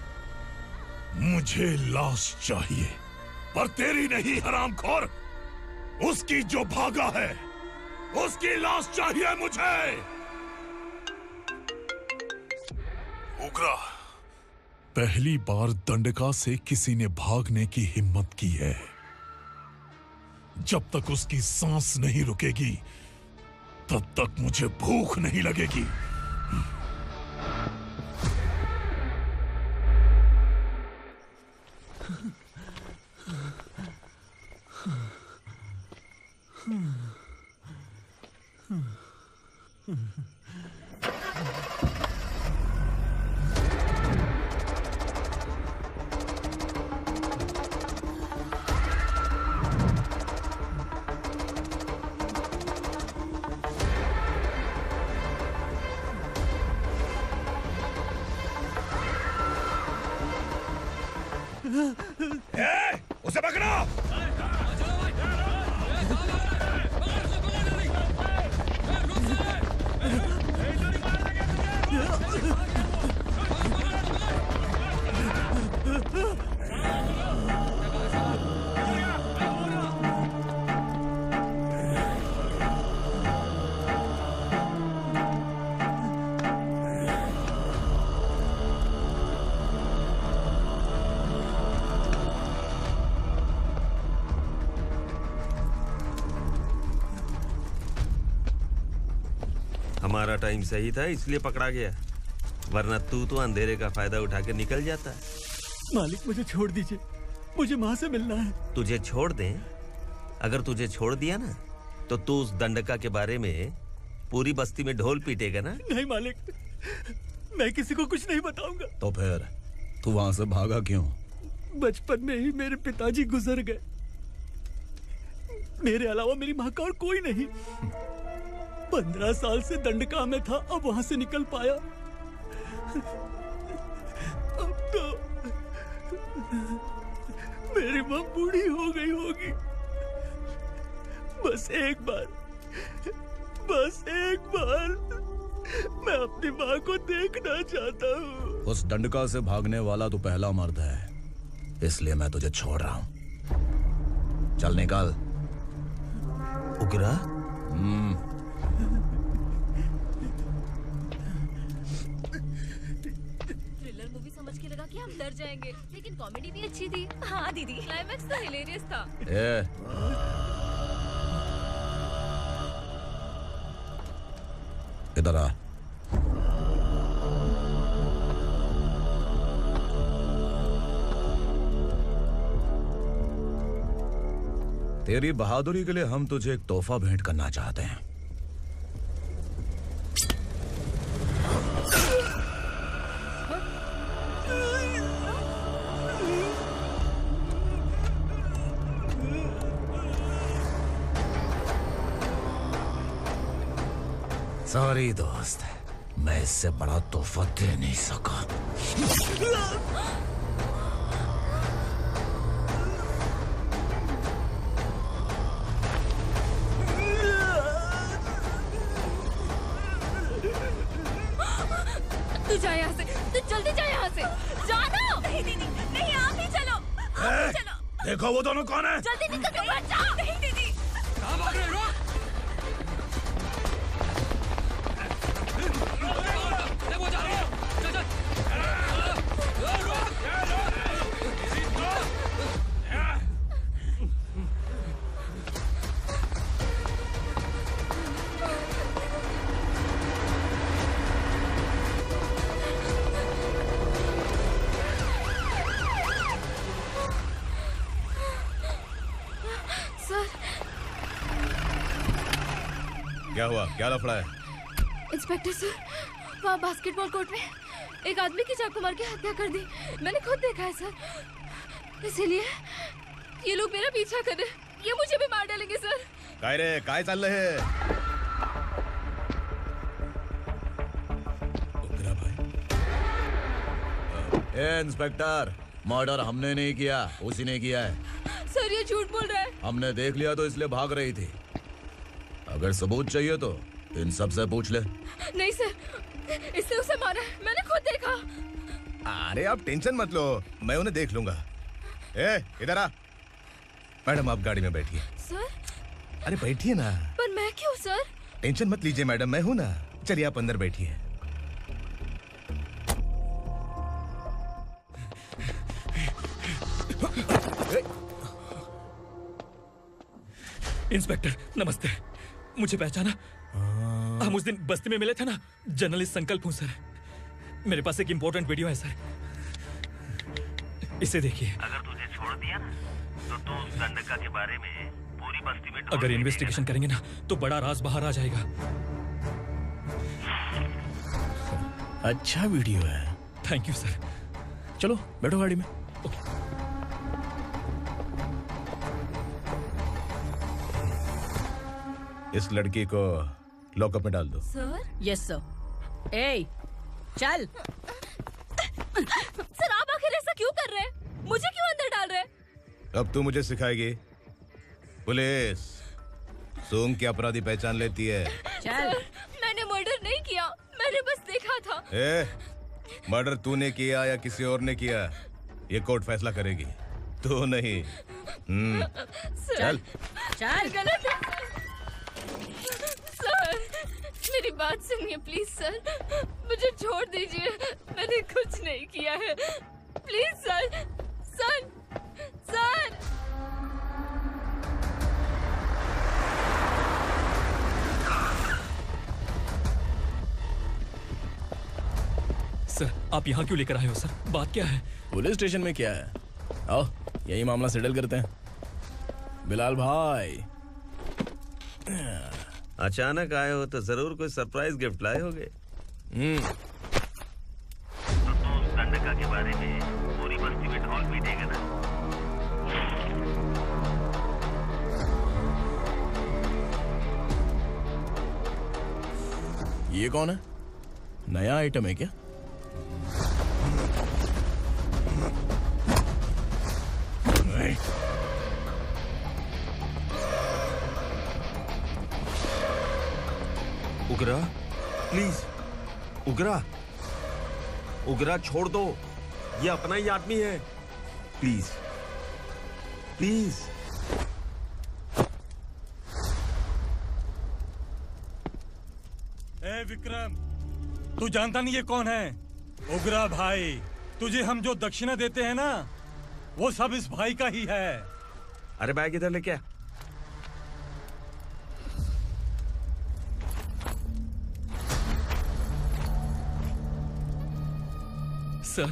S19: मुझे लाश चाहिए, पर तेरी नहीं हरामखोर, उसकी जो भागा है उसकी लाश चाहिए मुझे। उग्रा, पहली बार दंडका से किसी ने भागने की हिम्मत की है। जब तक उसकी सांस नहीं रुकेगी तब तक मुझे भूख नहीं लगेगी। उसे पकड़ो।
S11: हमारा टाइम सही था इसलिए पकड़ा गया, वरना तू तो अंधेरे का फायदा उठा के निकल जाता।
S7: मालिक मुझे छोड़ दीजिए, मुझे माँ से मिलना है।
S11: तुझे छोड़ दें? अगर तुझे छोड़ दिया ना तो तू उस दंडका के बारे में पूरी बस्ती में ढोल पीटेगा ना।
S7: नहीं मालिक, मैं किसी को कुछ नहीं बताऊंगा।
S16: तो फिर तू वहां से भागा क्यों?
S7: बचपन में ही मेरे पिताजी गुजर गए, मेरे अलावा मेरी माँ का और कोई नहीं। 15 साल से दंडका में था, अब वहां से निकल पाया। अब तो मेरी माँ बूढ़ी हो गई होगी। बस एक बार मैं अपनी माँ को देखना चाहता हूँ।
S16: उस दंडका से भागने वाला तू पहला मर्द है, इसलिए मैं तुझे छोड़ रहा हूँ। चल निकल।
S11: उग्रा?
S4: थ्रिलर मूवी समझ के लगा कि हम डर जाएंगे, लेकिन कॉमेडी भी अच्छी थी। हाँ दीदी, क्लाइमैक्स तो हिलेरियस था।
S16: इधर आ। तेरी बहादुरी के लिए हम तुझे एक तोहफा भेंट करना चाहते हैं। सॉरी दोस्त, मैं इससे बड़ा तोहफा दे नहीं सका।
S4: तू जा यहाँ से, तू जल्दी जा यहाँ से। जानो। नहीं दीदी, नहीं, आप ही चलो, आप ही चलो।
S19: देखो वो दोनों कौन है?
S4: जल्दी निकल के मत जाओ। नहीं दीदी। कहाँ भाग रहे हो?
S6: क्या हुआ? क्या लफड़ा है?
S4: इंस्पेक्टर सर, वहाँ बास्केटबॉल कोर्ट में एक आदमी की चाकू मार के हत्या कर दी। मैंने खुद देखा है सर, इसीलिए ये लोग मेरा पीछा कर रहे हैं। ये मुझे भी मार डालेंगे सर।
S6: काय रे, काय चाललंय हे? उग्रा भाई। ए इंस्पेक्टर, मर्डर हमने नहीं किया, उसी ने किया है।
S4: सर ये झूठ बोल रहा है।
S16: हमने देख लिया तो इसलिए भाग रही थी। अगर सबूत चाहिए तो इन सब से पूछ ले।
S4: नहीं सर, इसने उसे मारा है, मैंने खुद देखा।
S6: अरे आप टेंशन मत लो, मैं उन्हें देख लूंगा। ए इधर आ। मैडम आप गाड़ी में बैठिए।
S4: सर?
S6: अरे बैठिए ना।
S4: पर मैं क्यों सर?
S6: टेंशन मत लीजिए मैडम, मैं हूं ना। चलिए आप अंदर बैठिए।
S21: इंस्पेक्टर नमस्ते, मुझे पहचाना? हम उस दिन बस्ती में मिले थे ना। जर्नलिस्ट संकल्प हूँ सर। मेरे पास एक इम्पोर्टेंट वीडियो है सर, इसे देखिए।
S14: अगर तुझे छोड़ दिया ना तो तू उस दंडका के बारे में पूरी बस्ती में
S21: अगर इन्वेस्टिगेशन करेंगे ना तो बड़ा राज बाहर आ जाएगा।
S2: अच्छा वीडियो है।
S21: Thank you sir.
S2: चलो बैठो गाड़ी में।
S16: इस लड़की को लॉकअप में डाल दो।
S4: सर?
S13: Yes sir. ए, चल।
S4: सर आप आखिर ऐसा क्यों कर रहे हैं? मुझे क्यों अंदर डाल रहे हैं?
S16: अब तू मुझे सिखाएगी? पुलिस सूंघ के अपराधी पहचान लेती है।
S4: सर, मैंने मर्डर नहीं किया, मैंने बस देखा था।
S16: मर्डर तूने किया या किसी और ने किया, ये कोर्ट फैसला करेगी, तू नहीं। चल
S13: चल।
S4: गलत है सर, मेरी बात सुनिए प्लीज सर, मुझे छोड़ दीजिए, मैंने कुछ नहीं किया है, please sir. Sir sir
S21: sir आप यहाँ क्यों लेकर आए हो सर? बात क्या है?
S2: पुलिस स्टेशन में क्या है? आओ यही मामला सेटल करते हैं। बिलाल भाई,
S11: अचानक आए हो तो जरूर कोई सरप्राइज गिफ्ट लाए होगे।
S14: तो उस गंडका के बारे में पूरी बस्ती में ढोल पीटेगा ना?
S2: ये कौन है? नया आइटम है क्या?
S11: उगरा प्लीज, उगरा उगरा छोड़ दो, ये अपना ही आदमी है, प्लीज प्लीज।
S9: ए विक्रम, तू जानता नहीं ये कौन है? उगरा भाई, तुझे हम जो दक्षिणा देते हैं ना, वो सब इस भाई का ही है।
S11: अरे बैग इधर लेके आ।
S21: सर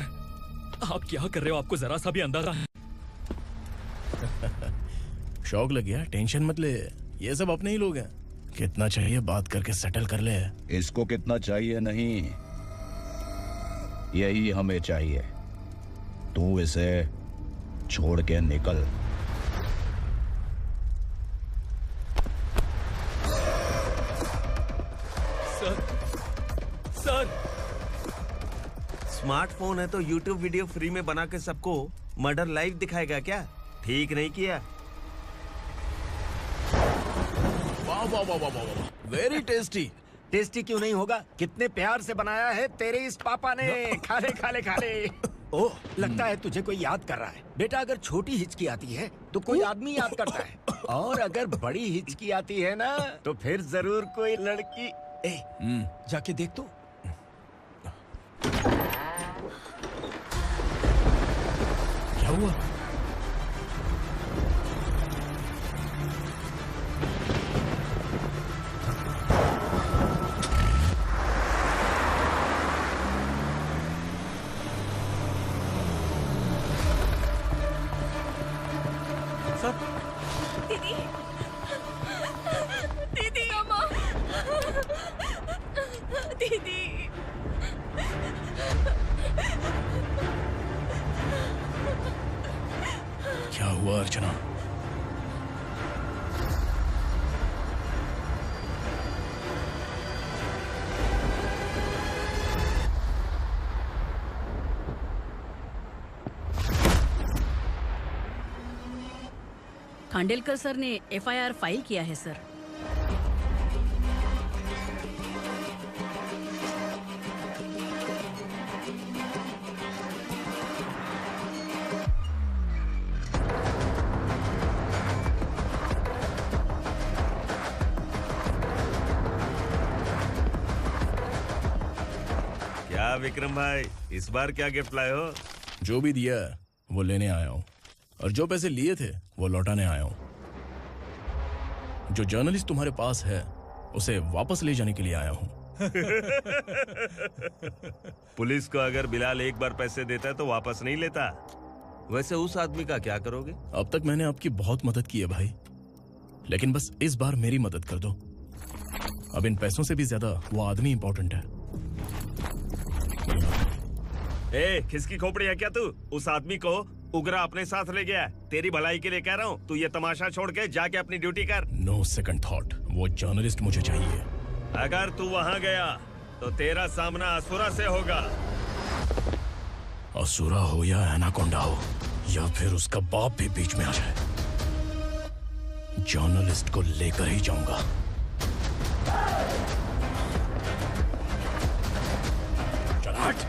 S21: आप क्या कर रहे हो? आपको जरा सा भी अंदाजा है?
S2: शौक लग गया? टेंशन मत ले, ये सब अपने ही लोग हैं। कितना चाहिए बात करके सेटल कर ले।
S16: इसको कितना चाहिए नहीं, यही हमें चाहिए। तू इसे छोड़ के निकल।
S21: सर सर
S11: स्मार्टफोन है तो YouTube वीडियो फ्री में बना के सबको मर्डर लाइव दिखाएगा क्या? ठीक नहीं किया।
S2: वाह वाह वाह वाह वाह, वेरी टेस्टी।
S5: टेस्टी क्यों नहीं होगा? कितने प्यार से बनाया है तेरे इस पापा ने। खा ले खा ले खा ले। ओह, लगता है तुझे कोई याद कर रहा है। बेटा अगर छोटी हिचकी आती है तो कोई आदमी याद करता है, और अगर बड़ी हिचकी आती है ना तो फिर जरूर कोई लड़की। जाके देख तो।
S2: क्या हुआ?
S4: दीदी, दीदी, अम्मा, दीदी।
S2: क्या हुआ अर्चना?
S13: खांडेलकर सर ने एफआईआर फाइल किया है सर।
S11: क्या विक्रम भाई, इस बार क्या गिफ्ट लाए हो?
S2: जो भी दिया है वो लेने आया हूँ, और जो पैसे लिए थे वो लौटाने आया हूँ। जो जर्नलिस्ट तुम्हारे पास है उसे वापस ले जाने के लिए आया हूँ।
S11: पुलिस को अगर बिलाल एक बार पैसे देता है तो वापस नहीं लेता। वैसे उस आदमी का क्या करोगे?
S2: अब तक मैंने आपकी बहुत मदद की है भाई, लेकिन बस इस बार मेरी मदद कर दो। अब इन पैसों से भी ज्यादा वो आदमी इंपॉर्टेंट है।
S11: ए, किसकी खोपड़ी है क्या तू? उस आदमी को उगरा अपने साथ ले गया। तेरी भलाई के लिए कह रहा हूँ, तू ये तमाशा छोड़ के जाके अपनी ड्यूटी कर।
S2: नो सेकंड थॉट, वो जर्नलिस्ट मुझे चाहिए।
S11: अगर तू वहाँ गया तो तेरा सामना असुरा से होगा।
S2: असुरा हो या एनाकोंडा हो या फिर उसका बाप भी बीच में आ जाए, जर्नलिस्ट को लेकर ही जाऊंगा। चल हट।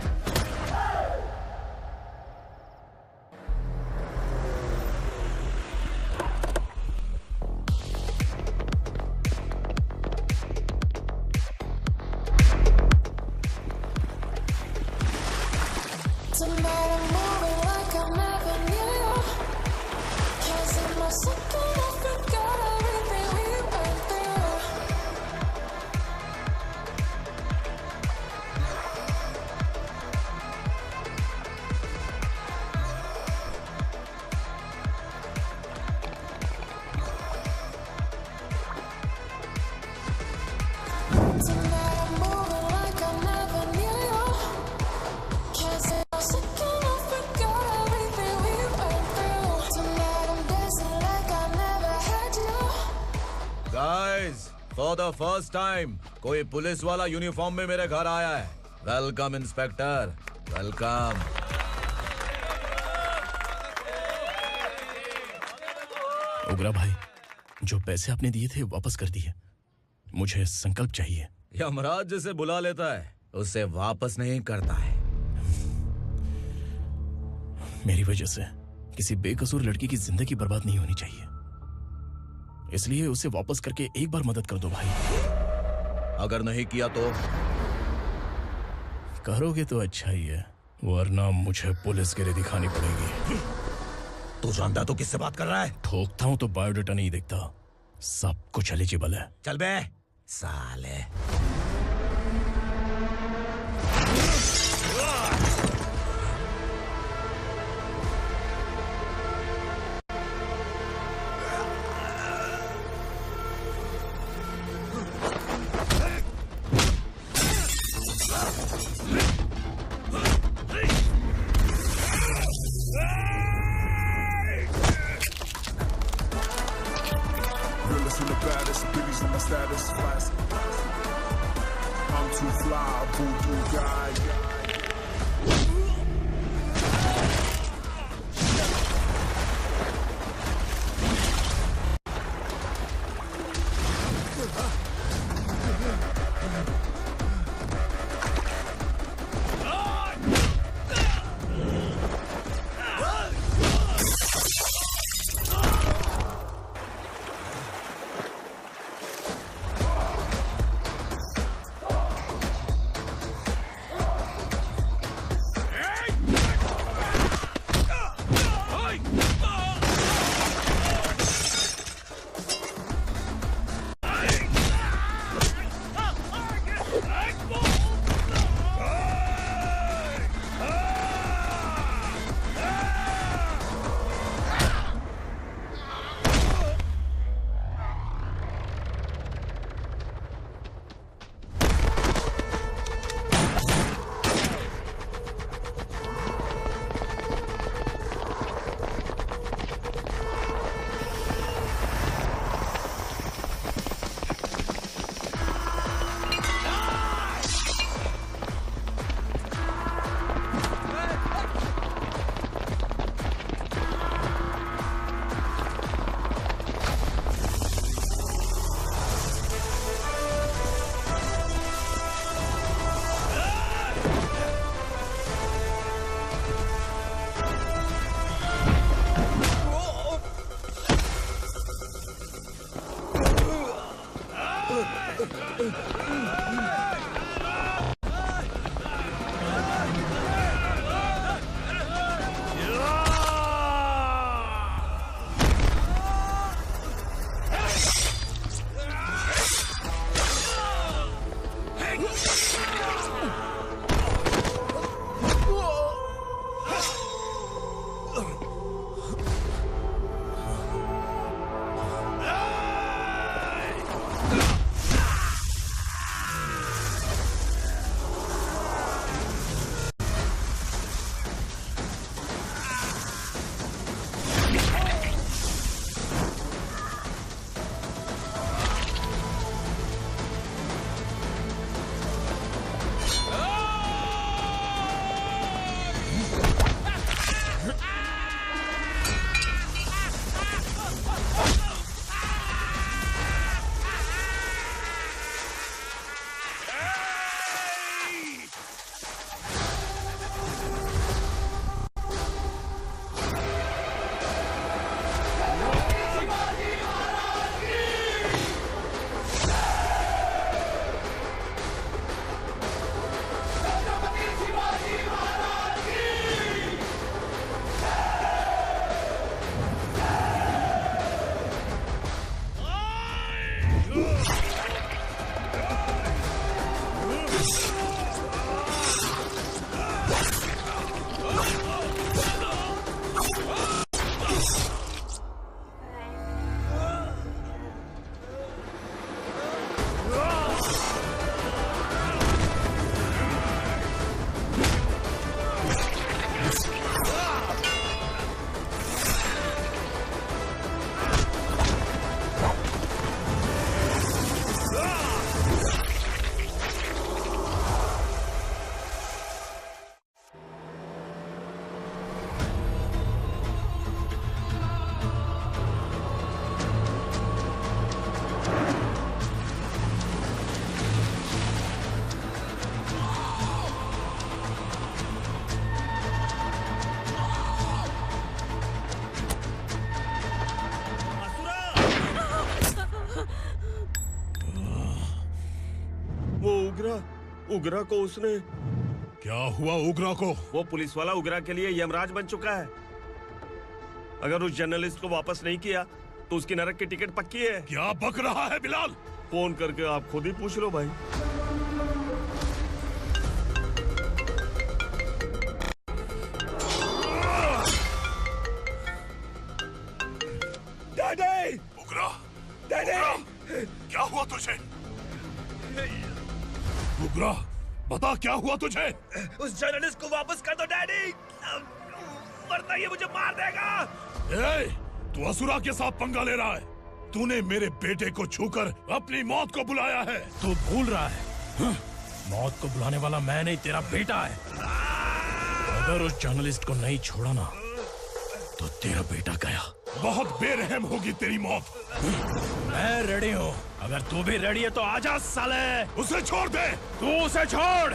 S16: फॉर द फर्स्ट टाइम कोई पुलिस वाला यूनिफॉर्म में मेरे घर आया है। Welcome inspector, welcome.
S2: उगरा भाई, जो पैसे आपने दिए थे वापस कर दिए। मुझे संकल्प चाहिए।
S16: यमराज जिसे बुला लेता है उसे वापस नहीं करता है।
S2: मेरी वजह से किसी बेकसूर लड़की की जिंदगी बर्बाद नहीं होनी चाहिए, इसलिए उसे वापस करके एक बार मदद कर दो भाई।
S16: अगर नहीं किया तो?
S2: करोगे तो अच्छा ही है, वरना मुझे पुलिस गिरी दिखानी पड़ेगी।
S16: तू जानता तो किससे बात कर रहा है?
S2: ठोकता हूं तो बायोडाटा नहीं दिखता, सब कुछ एलिजिबल है।
S16: चल बे साले।
S11: उगरा को उसने।
S19: क्या हुआ उगरा को?
S11: वो पुलिस वाला उगरा के लिए यमराज बन चुका है। अगर उस जर्नलिस्ट को वापस नहीं किया तो उसकी नरक की टिकट पक्की है।
S19: क्या बक रहा है बिलाल?
S11: फोन करके आप खुद ही पूछ लो भाई।
S19: डैडी! उगरा! डैडी! क्या हुआ तुझे? उगरा, बता क्या हुआ तुझे?
S14: उस जर्नलिस्ट को वापस कर दो डैडी, वरना ये मुझे मार देगा।
S19: ए, तू असुरा के साथ पंगा ले रहा है। तूने मेरे बेटे को छूकर अपनी मौत को बुलाया है।
S2: तू भूल रहा है, हाँ? मौत को बुलाने वाला मैं नहीं, तेरा बेटा है। अगर उस जर्नलिस्ट को नहीं छोड़ा ना तो तेरा बेटा गया।
S19: बहुत बेरहम होगी तेरी मौत।
S2: मैं रेडी हूँ, अगर तू भी रेडी है तो आजा साले।
S19: उसे छोड़ दे।
S2: तू उसे छोड़।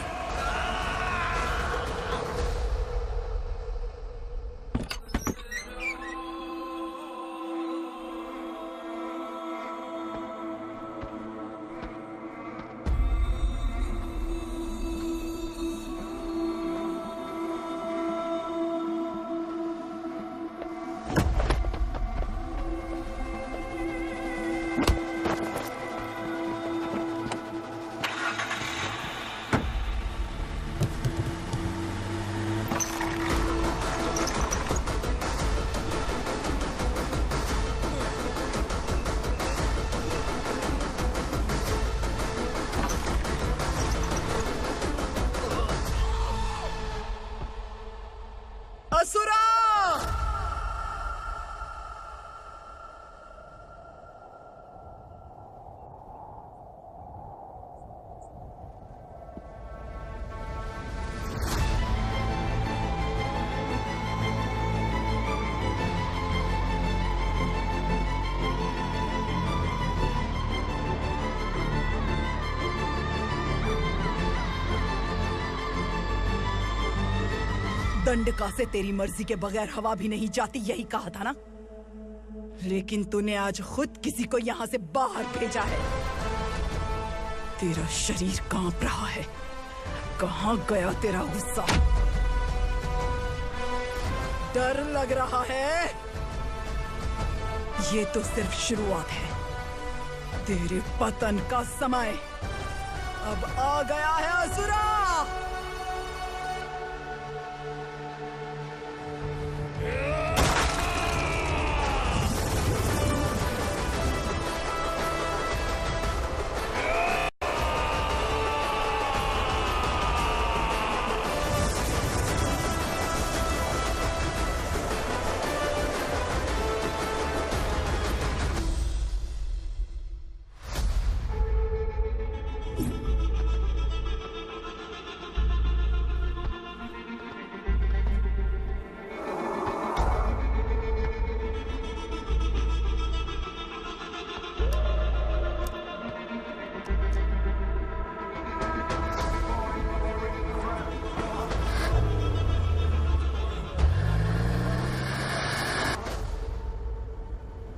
S7: असुरा!
S1: दंडका से तेरी मर्जी के बगैर हवा भी नहीं जाती, यही कहा था ना? लेकिन तूने आज खुद किसी को यहाँ से बाहर भेजा है। तेरा शरीर कांप रहा है। कहाँ गया तेरा गुस्सा? डर लग रहा है? ये तो सिर्फ शुरुआत है। तेरे पतन का समय अब आ गया है असुरा।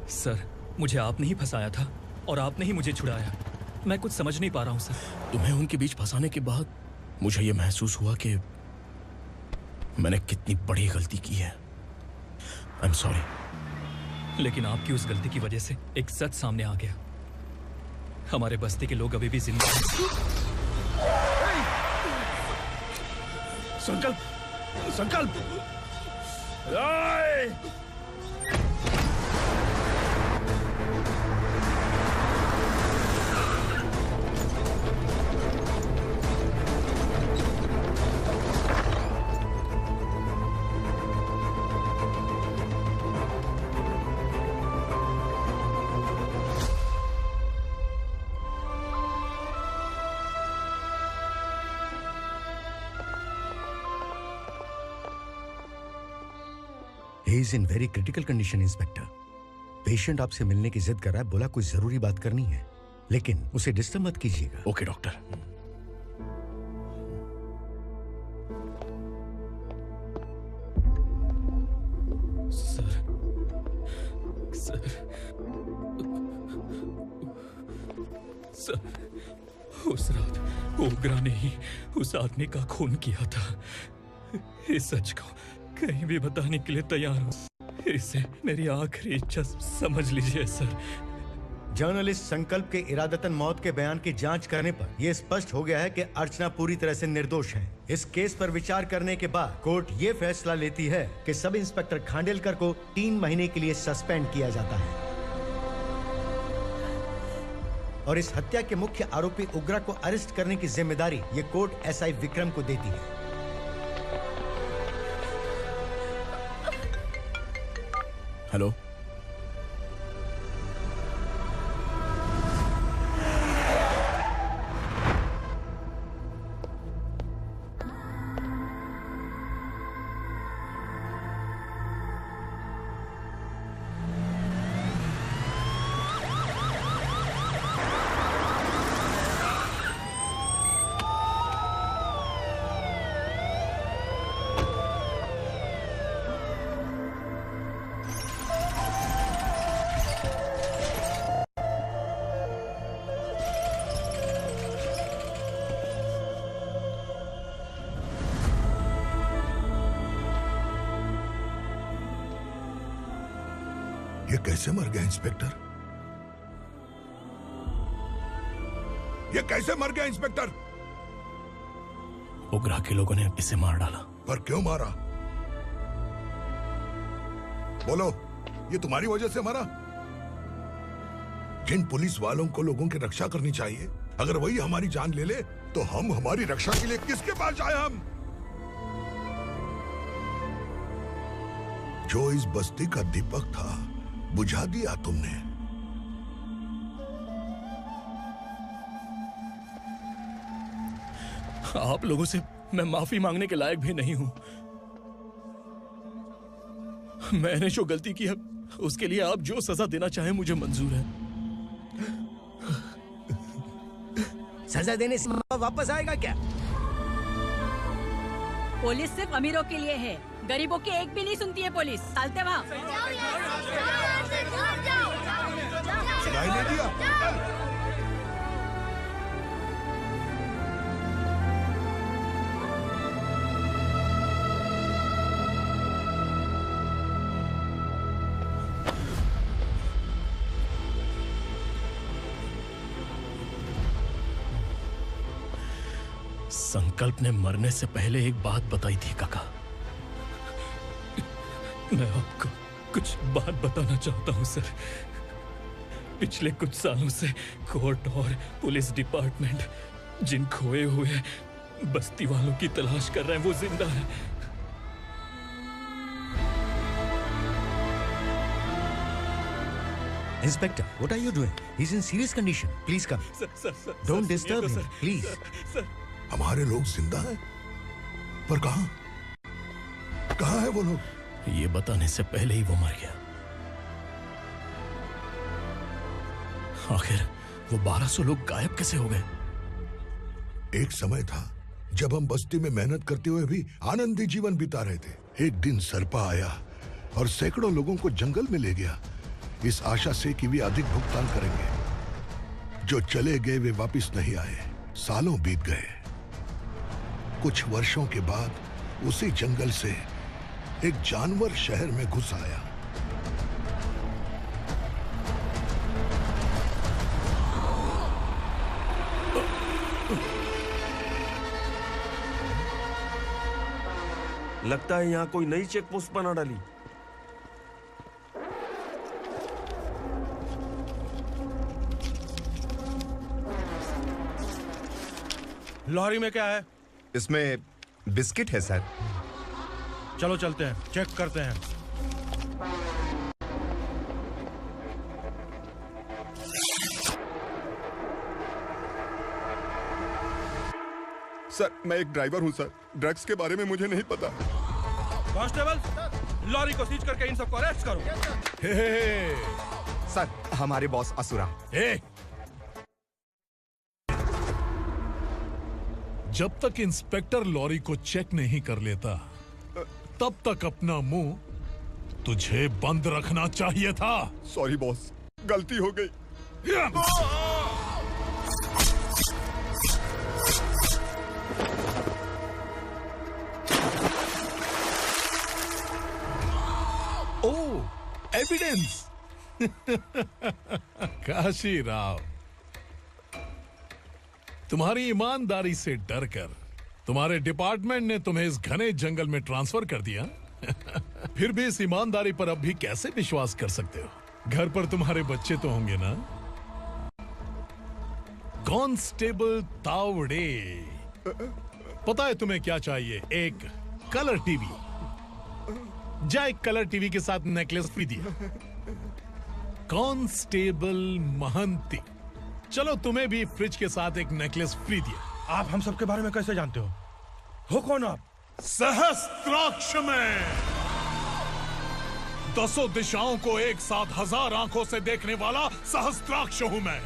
S21: सर, मुझे आपने ही फंसाया था और आपने ही मुझे छुड़ाया। मैं कुछ समझ नहीं पा रहा हूँ सर।
S2: तुम्हें उनके बीच फंसाने के बाद मुझे यह महसूस हुआ कि मैंने कितनी बड़ी गलती की है। I am sorry.
S21: लेकिन आपकी उस गलती की वजह से एक सच सामने आ गया। हमारे बस्ती के लोग अभी भी जिंदा हैं।
S2: संकल्प, संकल्प!
S22: He is in very critical condition, inspector. Patient आपसे मिलने की जिद कर रहा है, बोला कुछ जरूरी बात करनी है, लेकिन उसे डिस्टर्ब मत कीजिएगा।
S2: Okay doctor.
S21: Sir, sir, sir, उस रात ओगरा ने ही उस आदमी का खून किया था। इस सच को कहीं भी बताने के लिए तैयार हूँ। इसे मेरी आखिरी इच्छा समझ लीजिए सर।
S22: जर्नलिस्ट संकल्प के इरादतन मौत के बयान की जांच करने पर यह स्पष्ट हो गया है कि अर्चना पूरी तरह से निर्दोष है। इस केस पर विचार करने के बाद कोर्ट ये फैसला लेती है कि सब इंस्पेक्टर खांडेलकर को 3 महीने के लिए सस्पेंड किया जाता है और इस हत्या के मुख्य आरोपी उग्रा को अरेस्ट करने की जिम्मेदारी ये कोर्ट एसआई विक्रम को देती है।
S6: हेलो,
S18: ये कैसे मर गया इंस्पेक्टर? ये कैसे मर गया इंस्पेक्टर?
S2: उग्रा के लोगों ने इसे मार डाला।
S18: पर क्यों मारा? बोलो, ये तुम्हारी वजह से मरा? जिन पुलिस वालों को लोगों की रक्षा करनी चाहिए, अगर वही हमारी जान ले ले तो हम हमारी रक्षा के लिए किसके पास जाए? हम जो इस बस्ती का दीपक था बुझा दिया तुमने।
S2: आप लोगों से मैं माफी मांगने के लायक भी नहीं हूं। मैंने जो गलती की है उसके लिए आप जो सजा देना चाहें मुझे मंजूर है।
S22: सजा देने से वापस आएगा क्या?
S13: पुलिस सिर्फ अमीरों के लिए है, गरीबों की एक भी नहीं सुनती है पुलिस। चलते वहाँ।
S18: सुनाई नहीं दिया?
S2: संकल्प ने मरने से पहले एक बात बताई थी काका। मैं आपको कुछ बात बताना चाहता हूं सर। पिछले कुछ सालों से कोर्ट और पुलिस डिपार्टमेंट जिन खोए हुए बस्ती वालों की तलाश कर रहे हैं वो जिंदा है।
S22: Inspector, what are you doing? He's in serious condition. Please come. Don't disturb him, please.
S18: हमारे लोग जिंदा हैं? पर कहां? कहां है वो लोग?
S2: ये बताने से पहले ही वो मर गया। आखिर वो 1200 लोग गायब कैसे हो गए?
S18: एक समय था जब हम बस्ती में मेहनत करते हुए भी आनंदी जीवन बिता रहे थे। एक दिन सरपा आया और सैकड़ों लोगों को जंगल में ले गया, इस आशा से कि वे अधिक भुगतान करेंगे। जो चले गए वे वापस नहीं आए। सालों बीत गए। कुछ वर्षों के बाद उसी जंगल से एक जानवर शहर में घुस आया।
S11: लगता है यहाँ कोई नई चेक पोस्ट बना डाली।
S20: लॉरी में क्या है?
S8: इसमें बिस्किट है सर।
S20: चलो चलते हैं, चेक करते हैं।
S8: सर, मैं एक ड्राइवर हूं सर। ड्रग्स के बारे में मुझे नहीं पता।
S20: कांस्टेबल, लॉरी को सीज करके इन सबको अरेस्ट करो।
S8: सर, हमारे बॉस असुरा।
S19: जब तक इंस्पेक्टर लॉरी को चेक नहीं कर लेता तब तक अपना मुंह तुझे बंद रखना चाहिए था।
S8: सॉरी बॉस, गलती हो गई।
S19: ओह, एविडेंस। काशी राव, तुम्हारी ईमानदारी से डरकर तुम्हारे डिपार्टमेंट ने तुम्हें इस घने जंगल में ट्रांसफर कर दिया। फिर भी इस ईमानदारी पर अब भी कैसे विश्वास कर सकते हो? घर पर तुम्हारे बच्चे तो होंगे ना? कांस्टेबल तावड़े, पता है तुम्हें क्या चाहिए? एक कलर टीवी। जा एक कलर टीवी के साथ नेकलेस भी दिया। कांस्टेबल महंती, चलो तुम्हें भी फ्रिज के साथ एक नेकलेस फ्री दिया।
S20: आप हम सबके बारे में कैसे जानते हो कौन आप?
S19: सहस्त्राक्ष में 10 दिशाओं को एक साथ 1000 आंखों से देखने वाला सहस्त्राक्ष हूं मैं।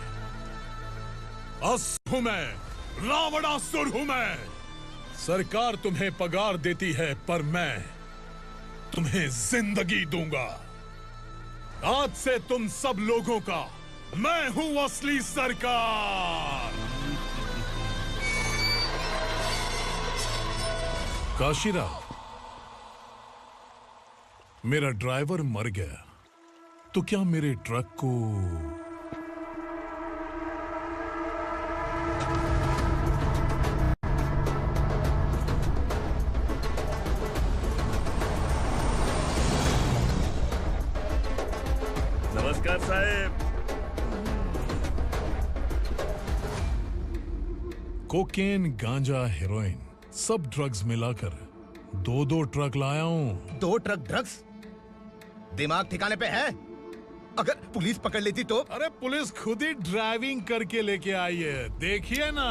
S19: असुर हूं मैं, रावणासुर हूं मैं। सरकार तुम्हें पगार देती है, पर मैं तुम्हें जिंदगी दूंगा। आज से तुम सब लोगों का मैं हूं असली सरकार। काशीराव, मेरा ड्राइवर मर गया, तो क्या मेरे ट्रक को
S11: नमस्कार साहब।
S19: कोकेन, गांजा, हेरोइन, सब ड्रग्स मिलाकर 2 ट्रक लाया हूं।
S15: 2 ट्रक ड्रग्स? दिमाग ठिकाने पे है? अगर पुलिस पकड़ लेती तो?
S19: अरे पुलिस खुद ही ड्राइविंग करके लेके आई है, देखिए ना।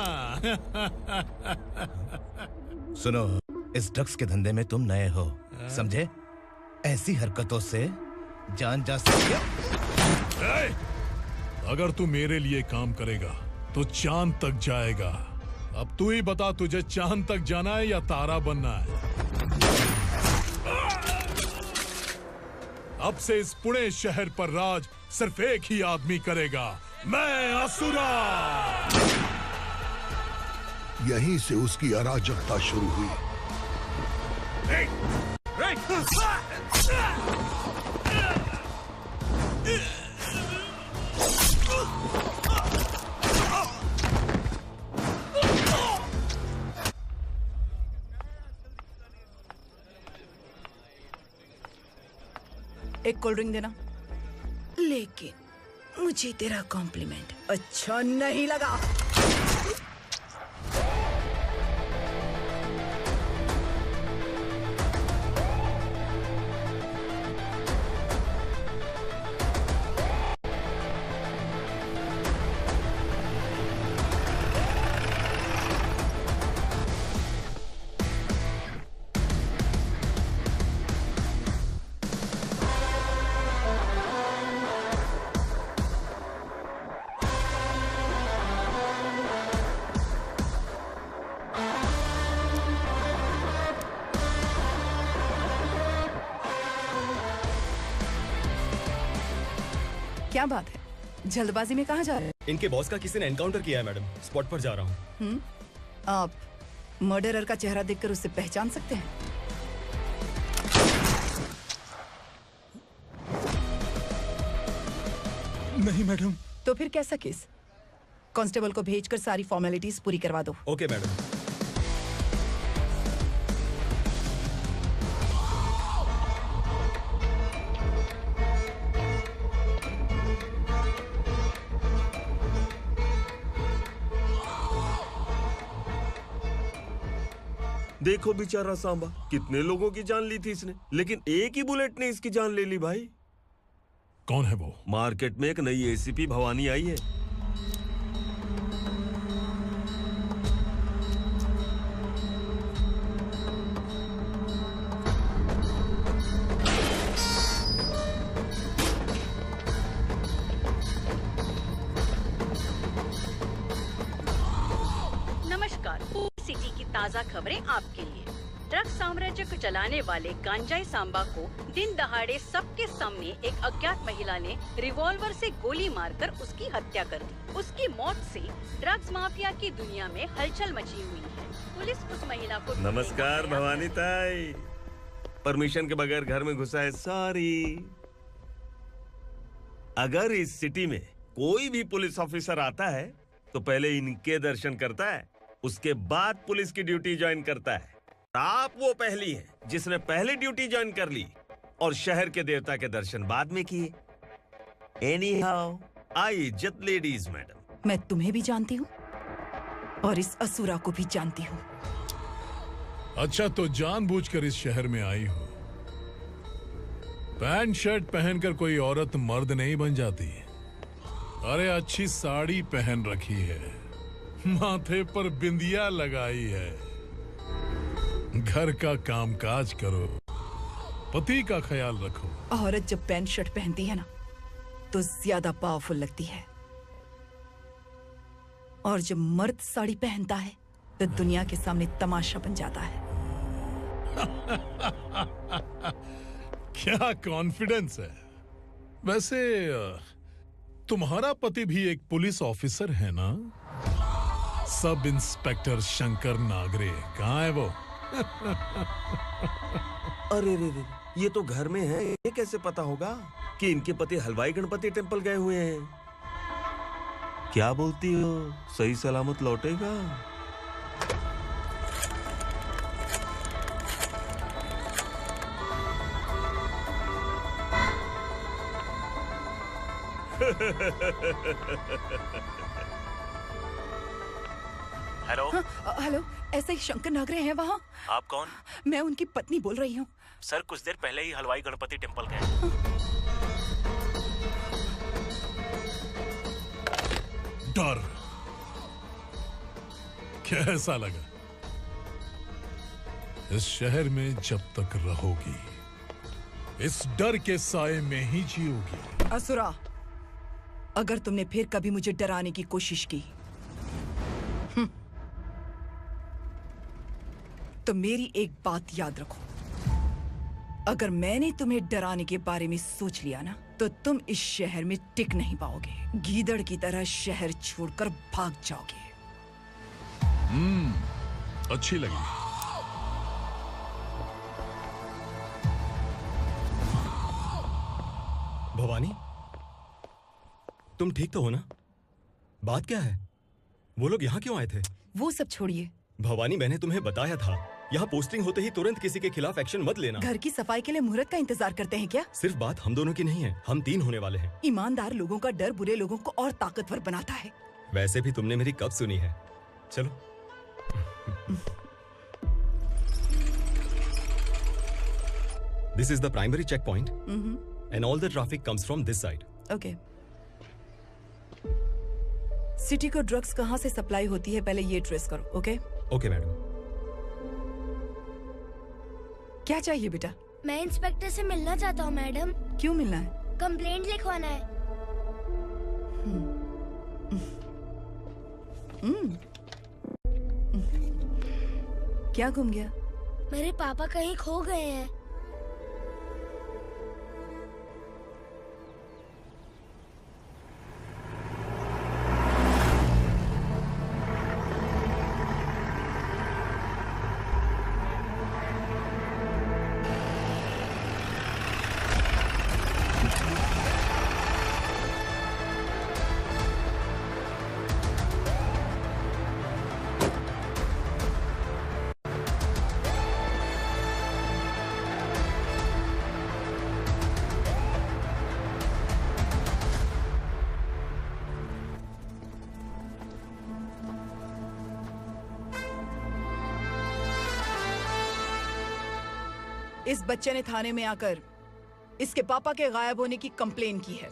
S15: सुनो, इस ड्रग्स के धंधे में तुम नए हो, समझे? ऐसी हरकतों से जान जा सकती है।
S19: अगर तू मेरे लिए काम करेगा तो चांद तक जाएगा। अब तू ही बता, तुझे चांद तक जाना है या तारा बनना है? अब से इस पुणे शहर पर राज सिर्फ एक ही आदमी करेगा, मैं असुरा।
S18: यहीं से उसकी अराजकता शुरू हुई।
S1: एक कोल्ड ड्रिंक देना। लेकिन मुझे तेरा कॉम्प्लीमेंट अच्छा नहीं लगा। क्या बात है, जल्दबाजी में कहाँ जा रहे हैं?
S3: इनके बॉस का किसी ने एनकाउंटर किया है मैडम, स्पॉट पर जा रहा हूँ।
S1: आप मर्डरर का चेहरा देखकर उसे पहचान सकते हैं?
S20: नहीं मैडम।
S1: तो फिर कैसा केस? कांस्टेबल को भेजकर सारी फॉर्मेलिटीज पूरी करवा दो।
S3: Okay madam.
S11: देखो बेचारा सांबा, कितने लोगों की जान ली थी इसने, लेकिन एक ही बुलेट ने इसकी जान ले ली भाई।
S19: कौन है वो?
S11: मार्केट में एक नई एसीपी भवानी आई है।
S13: नमस्कार, सिटी की ताज़ा खबरें आपके लिए। ड्रग्स साम्राज्य को चलाने वाले गांजाई सांबा को दिन दहाड़े सबके सामने एक अज्ञात महिला ने रिवॉल्वर से गोली मारकर उसकी हत्या कर दी। उसकी मौत से ड्रग्स माफिया की दुनिया में हलचल मची हुई है। पुलिस उस महिला को
S11: नमस्कार भवानी ताई। परमिशन के बगैर घर में घुसा है, सॉरी। अगर इस सिटी में कोई भी पुलिस ऑफिसर आता है तो पहले इनके दर्शन करता है, उसके बाद पुलिस की ड्यूटी ज्वाइन करता है। आप वो पहली हैं जिसने पहले ड्यूटी ज्वाइन कर ली और शहर के देवता के दर्शन बाद में किए। एनीहाउ, आई इज्जत लेडीज मैडम।
S1: मैं तुम्हें भी जानती हूँ और इस असुरा को भी जानती हूँ।
S19: अच्छा, तो जानबूझकर इस शहर में आई हो। पैंट शर्ट पहनकर कोई औरत मर्द नहीं बन जाती। अरे अच्छी साड़ी पहन रखी है, माथे पर बिंदिया लगाई है, घर का कामकाज करो, पति का ख्याल रखो।
S1: औरत जब पैंट शर्ट पहनती है ना तो ज्यादा पावरफुल लगती है, और जब मर्द साड़ी पहनता है तो दुनिया के सामने तमाशा बन जाता है।
S19: क्या कॉन्फिडेंस है। वैसे तुम्हारा पति भी एक पुलिस ऑफिसर है ना? सब इंस्पेक्टर शंकर नागरे, कहाँ है वो?
S11: अरे रे रे, ये तो घर में है, ये कैसे पता होगा कि इनके पति हलवाई गणपति टेम्पल गए हुए हैं? क्या बोलती हो, सही सलामत लौटेगा?
S10: हेलो।
S1: हेलो, ऐसे ही शंकर नागरे हैं वहाँ?
S10: आप कौन?
S1: मैं उनकी पत्नी बोल रही हूँ।
S10: सर कुछ देर पहले ही हलवाई गणपति टेम्पल गए।
S19: डर कैसा लगा? इस शहर में जब तक रहोगी इस डर के साए में ही जियोगी।
S1: असुरा, अगर तुमने फिर कभी मुझे डराने की कोशिश की तो मेरी एक बात याद रखो, अगर मैंने तुम्हें डराने के बारे में सोच लिया ना तो तुम इस शहर में टिक नहीं पाओगे। गीदड़ की तरह शहर छोड़कर भाग जाओगे।
S19: अच्छी लगी।
S3: भवानी, तुम ठीक तो हो ना? बात क्या है? वो लोग यहाँ क्यों आए थे?
S1: वो सब छोड़िए।
S3: भवानी, मैंने तुम्हें बताया था, यहाँ पोस्टिंग होते ही तुरंत किसी के खिलाफ एक्शन मत लेना।
S1: घर की सफाई के लिए मुहूर्त का इंतजार करते हैं क्या?
S3: सिर्फ बात हम दोनों की नहीं है, हम 3 होने वाले हैं।
S1: ईमानदार लोगों का डर बुरे लोगों को और ताकतवर बनाता है।
S3: वैसे भी तुमने मेरी कब सुनी है। चलो। This is the primary checkpoint, and all the traffic comes from this side.
S1: Okay. City को ड्रग्स कहाँ से सप्लाई होती है पहले ये ट्रेस करो, ओके?
S3: Okay madam.
S1: क्या चाहिए बेटा?
S12: मैं इंस्पेक्टर से मिलना चाहता हूँ मैडम।
S1: क्यों मिलना है?
S12: कंप्लेंट लिखवाना है।
S1: क्या घूम गया?
S12: मेरे पापा कहीं खो गए हैं।
S1: इस बच्चे ने थाने में आकर इसके पापा के गायब होने की कंप्लेन की है।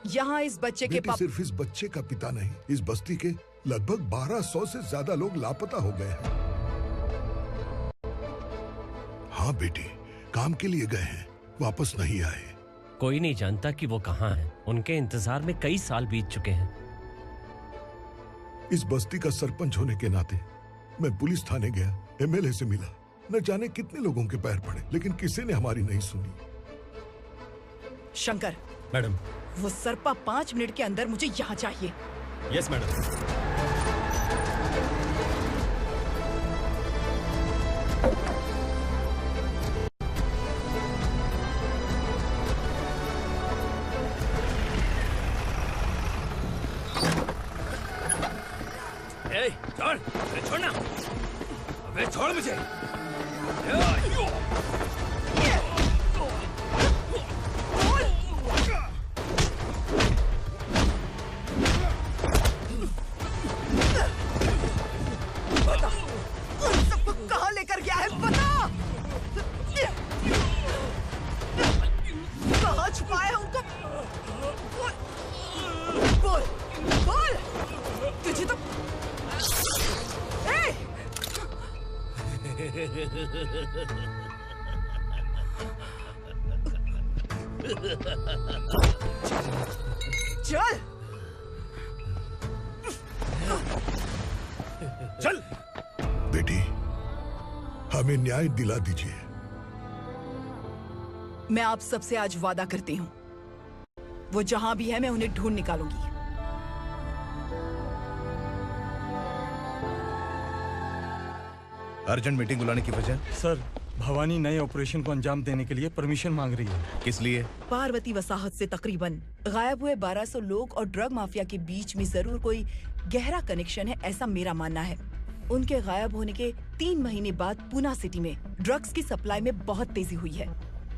S1: यहाँ इस बच्चे के पापा
S18: सिर्फ इस बच्चे का पिता नहीं, इस बस्ती के लगभग 1200 से ज्यादा लोग लापता हो गए हैं। हाँ बेटी, काम के लिए गए हैं, वापस नहीं आए।
S17: कोई नहीं जानता कि वो कहाँ हैं। उनके इंतजार में कई साल बीत चुके हैं।
S18: इस बस्ती का सरपंच होने के नाते मैं पुलिस थाने गया, एमएलए से मिला, न जाने कितने लोगों के पैर पड़े, लेकिन किसी ने हमारी नहीं सुनी।
S1: शंकर।
S3: मैडम।
S1: वो सरपा 5 मिनट के अंदर मुझे यहाँ चाहिए।
S3: Yes madam.
S6: छोड़ो मुझे।
S1: सबको कहाँ लेकर गया है पता? कहाँ छुपाया है उनको? बोल, बोल, तुझे तो चल
S18: चल बेटी, हमें न्याय दिला दीजिए।
S1: मैं आप सबसे आज वादा करती हूँ, वो जहां भी है मैं उन्हें ढूंढ निकालूंगी।
S15: अर्जेंट मीटिंग बुलाने की वजह?
S20: सर, भवानी नए ऑपरेशन को अंजाम देने के लिए परमिशन मांग रही है।
S15: किस लिए?
S1: पार्वती वसाहत से तकरीबन गायब हुए 1200 लोग और ड्रग माफिया के बीच में जरूर कोई गहरा कनेक्शन है, ऐसा मेरा मानना है। उनके गायब होने के 3 महीने बाद पूना सिटी में ड्रग्स की सप्लाई में बहुत तेजी हुई है।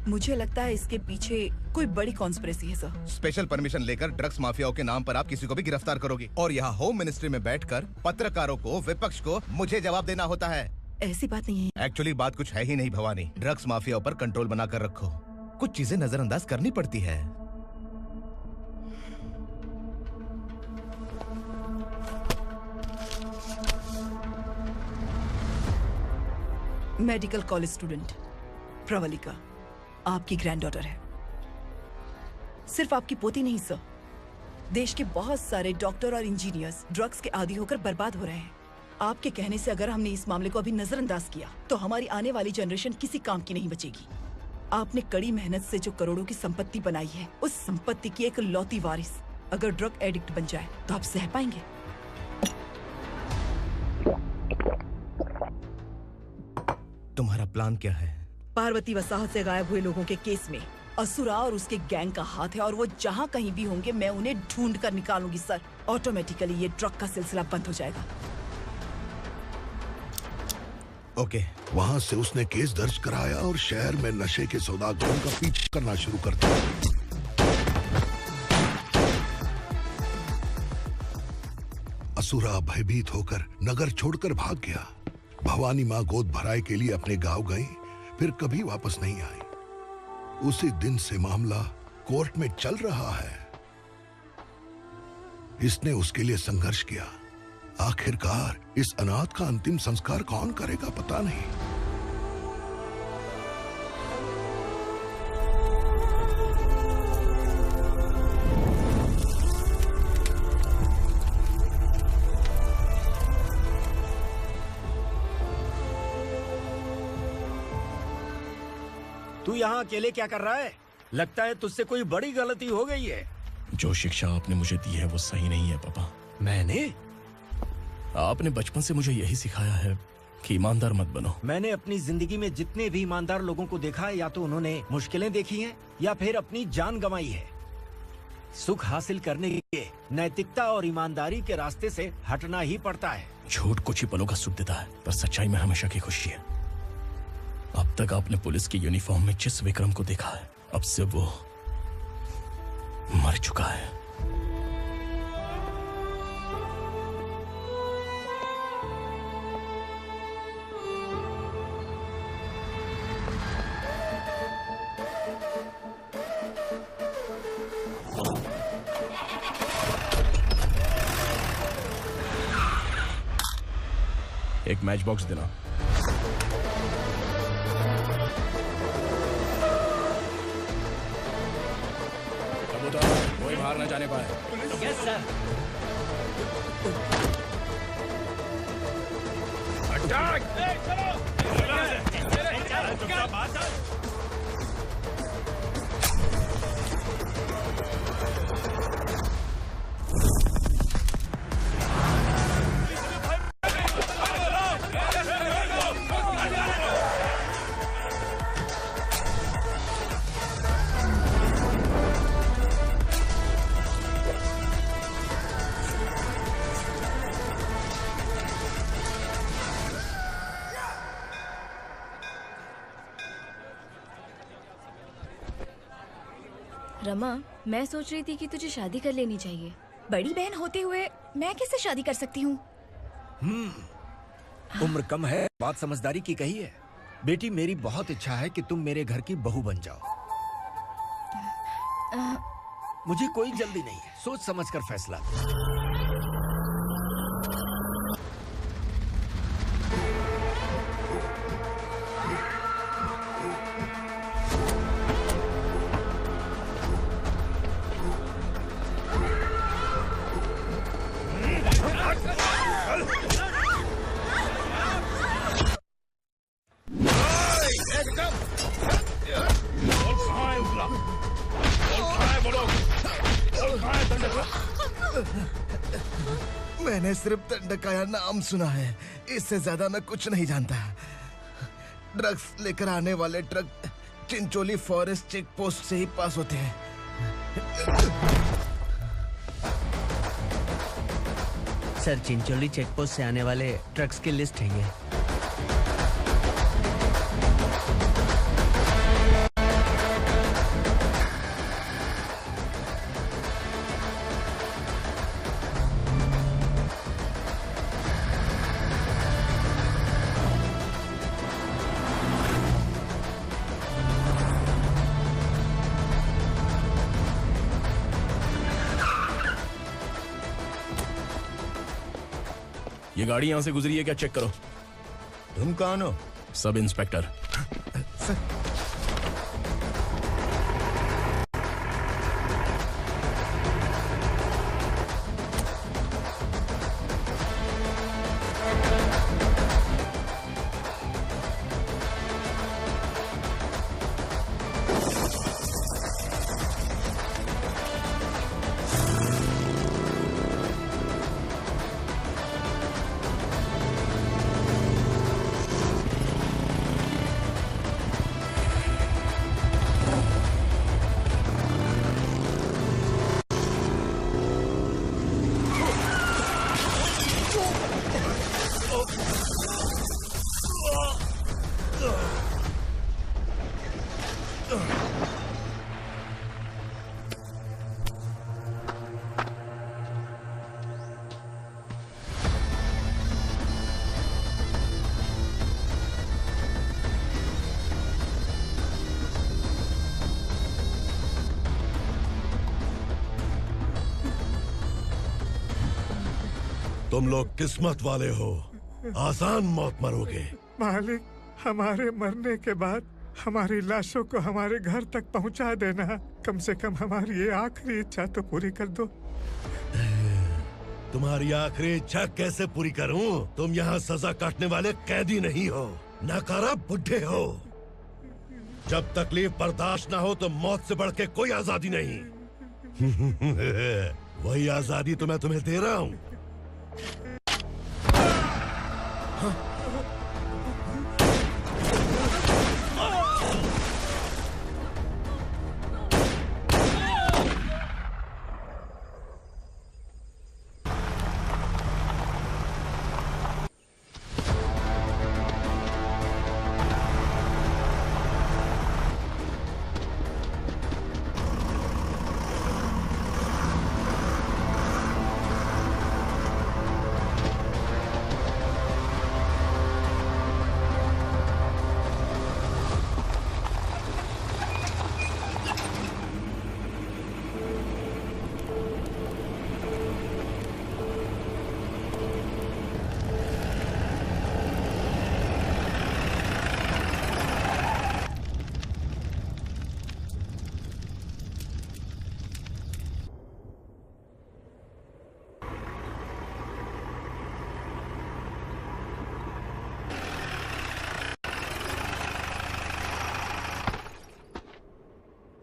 S1: मुझे लगता है इसके पीछे कोई बड़ी कॉन्स्पिरेसी है सर।
S15: स्पेशल परमिशन लेकर ड्रग्स माफियाओं के नाम पर आप किसी को भी गिरफ्तार करोगे और यहाँ होम मिनिस्ट्री में बैठकर पत्रकारों को, विपक्ष को मुझे जवाब देना होता है।
S1: ऐसी बात नहीं है।
S15: एक्चुअली बात कुछ है ही नहीं भवानी। ड्रग्स माफियाओं पर कंट्रोल बनाकर रखो। कुछ चीजें नजरअंदाज करनी पड़ती है।
S1: मेडिकल कॉलेज स्टूडेंट प्रवलिका आपकी ग्रैंडडॉटर है। सिर्फ आपकी पोती नहीं सर, देश के बहुत सारे डॉक्टर और इंजीनियर्स ड्रग्स के आदी होकर बर्बाद हो रहे हैं। आपके कहने से अगर हमने इस मामले को अभी नजरअंदाज किया तो हमारी आने वाली जनरेशन किसी काम की नहीं बचेगी। आपने कड़ी मेहनत से जो करोड़ों की संपत्ति बनाई है, उस संपत्ति की एक लौती वारिस अगर ड्रग एडिक्ट बन जाए तो आप सह पाएंगे?
S15: तुम्हारा प्लान क्या है?
S1: पार्वती वसाहत से गायब हुए लोगों के केस में असुरा और उसके गैंग का हाथ है और वो जहाँ कहीं भी होंगे मैं उन्हें ढूंढ कर निकालूंगी सर। ऑटोमेटिकली ये ड्रग का सिलसिला बंद हो जाएगा।
S15: ओके।
S18: वहाँ से उसने केस दर्ज कराया और शहर में नशे के सौदागरों का पीछा करना शुरू कर दिया। असुरा भयभीत होकर नगर छोड़कर भाग गया। भवानी माँ गोद भराई के लिए अपने गांव गई, फिर कभी वापस नहीं आई। उसी दिन से मामला कोर्ट में चल रहा है। इसने उसके लिए संघर्ष किया। आखिरकार इस अनाथ का अंतिम संस्कार कौन करेगा पता नहीं।
S7: तू यहाँ अकेले क्या कर रहा है? लगता है तुझसे कोई बड़ी गलती हो गई है।
S2: जो शिक्षा आपने मुझे दी है वो सही नहीं है पापा।
S7: मैंने?
S2: आपने बचपन से मुझे यही सिखाया है कि ईमानदार मत बनो।
S7: मैंने अपनी जिंदगी में जितने भी ईमानदार लोगों को देखा है, या तो उन्होंने मुश्किलें देखी हैं या फिर अपनी जान गंवाई है। सुख हासिल करने के लिए नैतिकता और ईमानदारी के रास्ते से हटना ही पड़ता है।
S2: झूठ कुछ ही पलों का सुख देता है, पर सच्चाई में हमेशा की खुशी है। अब तक आपने पुलिस की यूनिफॉर्म में जिस विक्रम को देखा है, अब से वो मर चुका है। एक मैच बॉक्स देना। कोई बाहर न जाने पाए।
S7: Yes sir.
S2: अटैक!
S5: रमा, मैं सोच रही थी कि तुझे शादी कर लेनी चाहिए।
S9: बड़ी बहन होते हुए मैं कैसे शादी कर सकती हूँ?
S23: उम्र कम है, बात समझदारी की कही है। बेटी, मेरी बहुत इच्छा है कि तुम मेरे घर की बहू बन जाओ। मुझे कोई जल्दी नहीं है, सोच समझ कर फैसला लो।
S15: मैंने सिर्फ दंडकाया नाम सुना है, इससे ज्यादा मैं कुछ नहीं जानता। ड्रग्स लेकर आने वाले truck Chincholi forest check post से ही पास होते हैं।
S7: सर, चिंचोली चेक पोस्ट से आने वाले ट्रक्स की लिस्ट है ये।
S2: ये गाड़ी यहाँ से गुजरी है क्या, चेक करो।
S15: तुम कौन हो?
S2: Sub inspector.
S18: तुम लोग किस्मत वाले हो, आसान मौत मरोगे।
S24: मालिक, हमारे मरने के बाद हमारी लाशों को हमारे घर तक पहुंचा देना। कम से कम हमारी ये आखिरी इच्छा तो पूरी कर दो।
S18: तुम्हारी आखिरी इच्छा कैसे पूरी करूं? तुम यहाँ सजा काटने वाले कैदी नहीं हो, नकारा बुड्ढे हो। जब तकलीफ बर्दाश्त ना हो तो मौत से बढ़ के कोई आजादी नहीं। वही आजादी तो मैं तुम्हें दे रहा हूँ।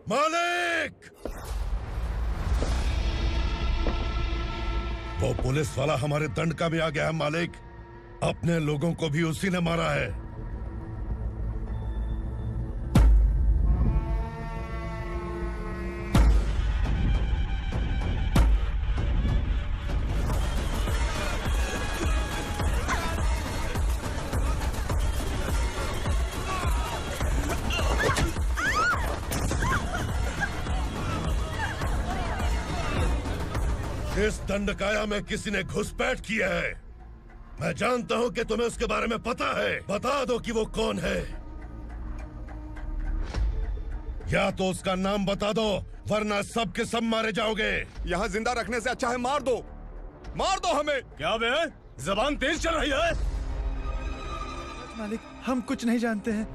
S18: मालिक! वो पुलिस वाला हमारे दंडका में आ गया है मालिक। अपने लोगों को भी उसी ने मारा है। इस दंडकाया में किसी ने घुसपैठ किया है। मैं जानता हूं कि तुम्हें उसके बारे में पता है। बता दो कि वो कौन है। या तो उसका नाम बता दो, वरना सब के सब मारे जाओगे।
S8: यहाँ जिंदा रखने से अच्छा है मार दो हमें।
S6: क्या बे? जबान तेज चल रही है।
S24: मालिक, हम कुछ नहीं जानते हैं।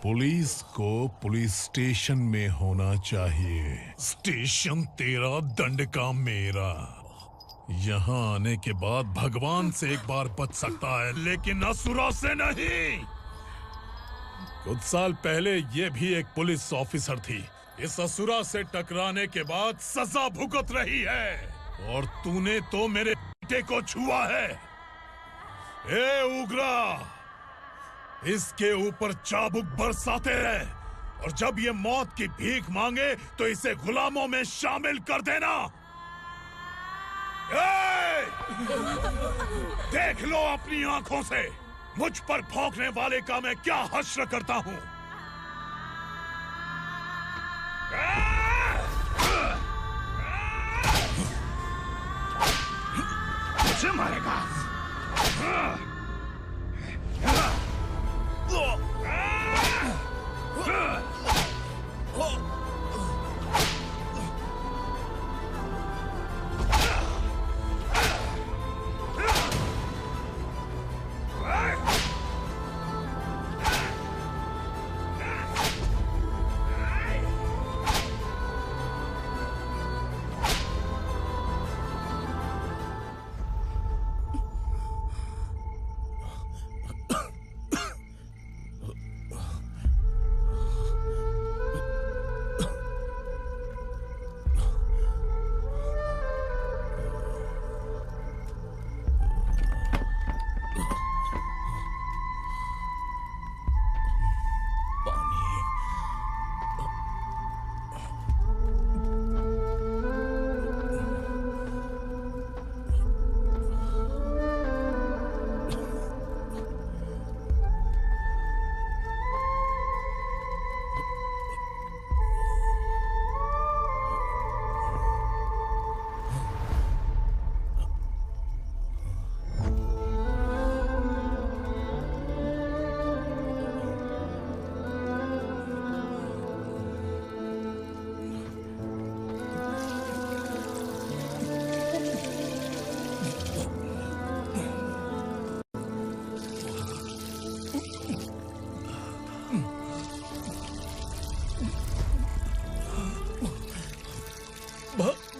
S19: पुलिस को पुलिस स्टेशन में होना चाहिए। स्टेशन तेरा, दंड का मेरा। यहाँ आने के बाद भगवान से एक बार बच सकता है, लेकिन असुरा से नहीं। कुछ साल पहले ये भी एक पुलिस ऑफिसर थी। इस असुरा से टकराने के बाद सजा भुगत रही है, और तूने तो मेरे बेटे को छुआ है। ए उग्रा, इसके ऊपर चाबुक बरसाते रहे, और जब ये मौत की भीख मांगे तो इसे गुलामों में शामिल कर देना। देख लो अपनी आंखों से मुझ पर भौंकने वाले का मैं क्या हश्र करता हूं। मुझे मारेगा।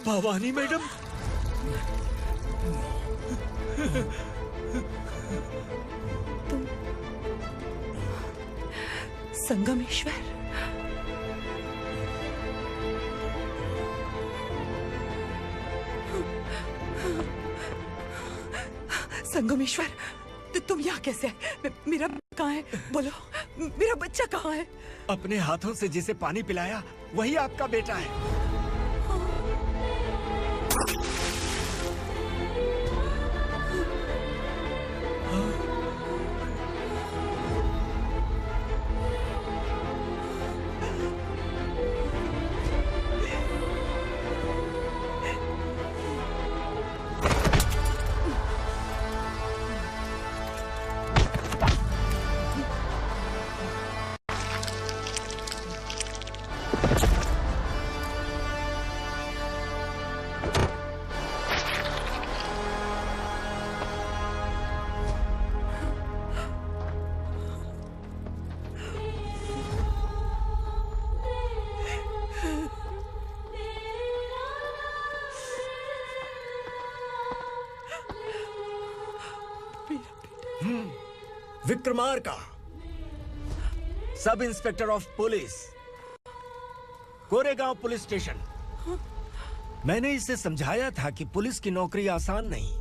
S7: भवानी मैडम।
S1: संगमेश्वर, संगमेश्वर, तुम यहाँ कैसे आए? मेरा कहाँ है? बोलो, मेरा बच्चा कहाँ है?
S23: अपने हाथों से जिसे पानी पिलाया वही आपका बेटा है। Vikramarka, sub inspector of police, Koregaon police station. मैंने इसे समझाया था कि पुलिस की नौकरी आसान नहीं।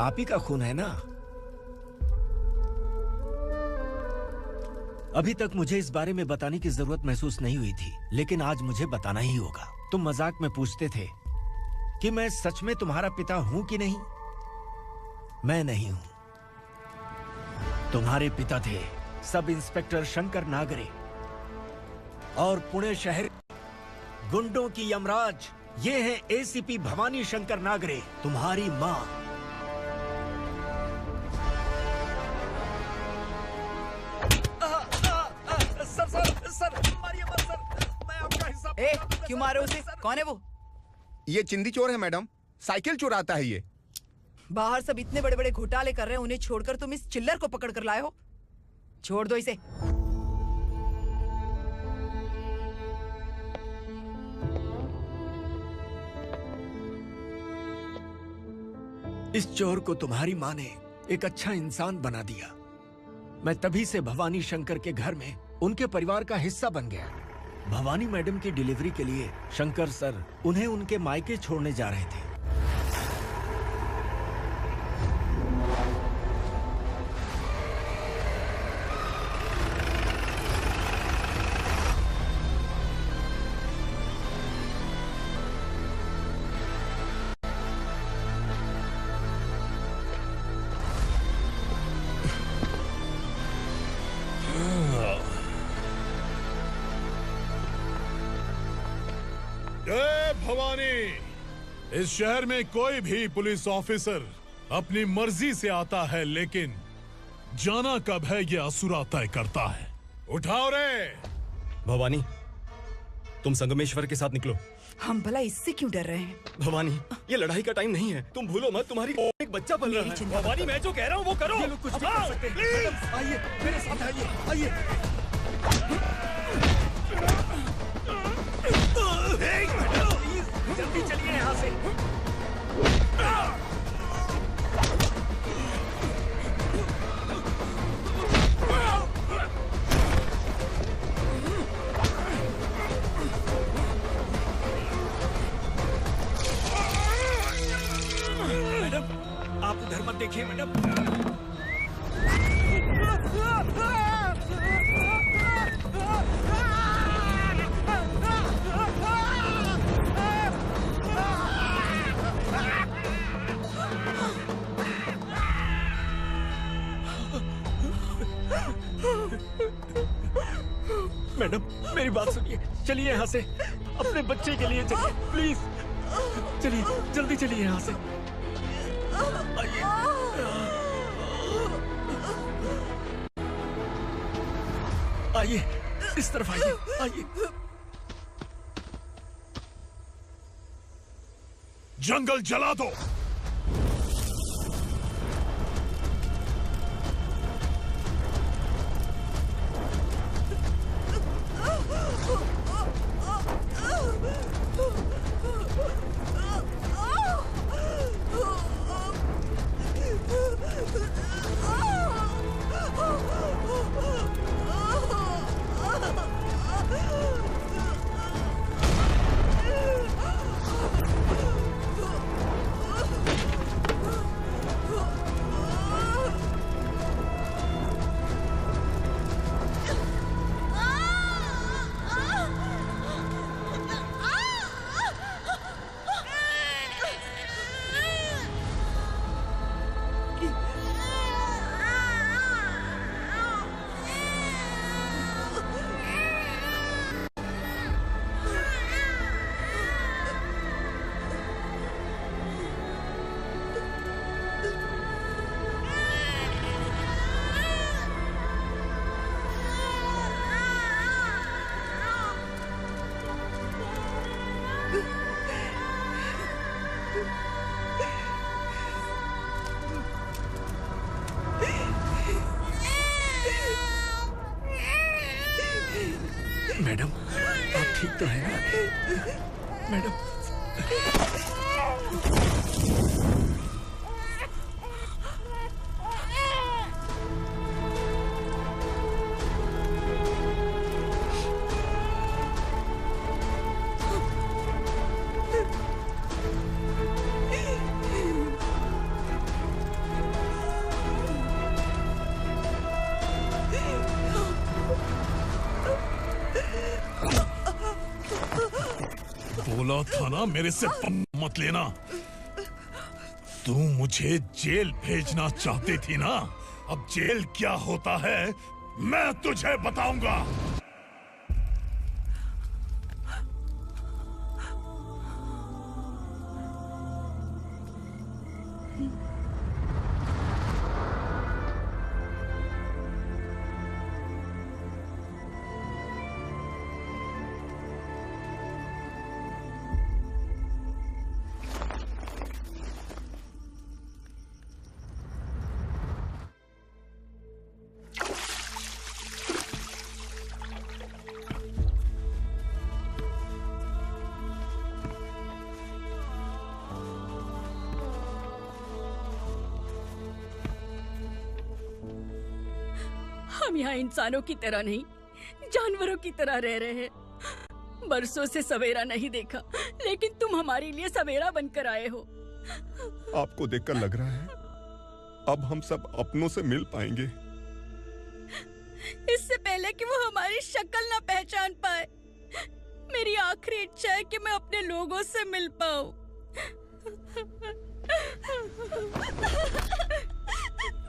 S23: आप ही का खून है ना। अभी तक मुझे इस बारे में बताने की जरूरत महसूस नहीं हुई थी, लेकिन आज मुझे बताना ही होगा। तुम मजाक में पूछते थे कि मैं सच में तुम्हारा पिता हूं कि नहीं। मैं नहीं हूं। तुम्हारे पिता थे सब इंस्पेक्टर शंकर नागरे, और पुणे शहर गुंडों की यमराज ये है एसीपी भवानी शंकर नागरे, तुम्हारी मां। सर, मारिए मत सर, मैं आपका हिस्सा।
S1: क्यों मारे उसे? कौन है वो?
S8: ये चिंदी चोर है मैडम, साइकिल चुराता है ये।
S1: बाहर सब इतने बड़े बड़े घोटाले कर रहे हैं, उन्हें छोड़कर तुम इस चिल्लर को पकड़ कर लाए हो। छोड़ दो इसे।
S23: इस चोर को तुम्हारी मां ने एक अच्छा इंसान बना दिया। मैं तभी से भवानी शंकर के घर में उनके परिवार का हिस्सा बन गया। भवानी मैडम की डिलीवरी के लिए शंकर सर उन्हें उनके मायके छोड़ने जा रहे थे।
S19: इस शहर में कोई भी पुलिस ऑफिसर अपनी मर्जी से आता है, लेकिन जाना कब है ये असुरा तय करता है। उठाओ रे।
S3: भवानी, तुम संगमेश्वर के साथ निकलो।
S1: हम भला इससे क्यों डर रहे हैं?
S3: भवानी, ये लड़ाई का टाइम नहीं है। तुम भूलो मत, तुम्हारी एक बच्चा पल रहा है। भवानी, मैं जो कह रहा हूँ वो करो।
S23: ये लोग कुछ भी कर सकते हैं। आइए मेरे साथ, आइए। जल्दी चलिए यहाँ से। मैडम, आप उधर मत देखिए मैडम। मैडम, मेरी बात सुनिए। चलिए यहाँ से, अपने बच्चे के लिए चलिए प्लीज। चलिए, जल्दी चलिए यहाँ से। आइए। आइए, इस तरफ आइए, आइए।
S19: जंगल जला दो।
S23: ठीक तो है ना मैडम?
S19: बोला था ना मेरे से मत लेना। तू मुझे जेल भेजना चाहती थी ना? अब जेल क्या होता है मैं तुझे बताऊंगा।
S13: हम यहाँ इंसानों की तरह नहीं, जानवरों की तरह रह रहे हैं। बरसों से सवेरा नहीं देखा, लेकिन तुम हमारे लिए सवेरा बनकर आए हो।
S8: आपको देखकर लग रहा है अब हम सब अपनों से मिल पाएंगे।
S13: इससे पहले कि वो हमारी शक्ल ना पहचान पाए, मेरी आखिरी इच्छा है कि मैं अपने लोगों से मिल पाऊं।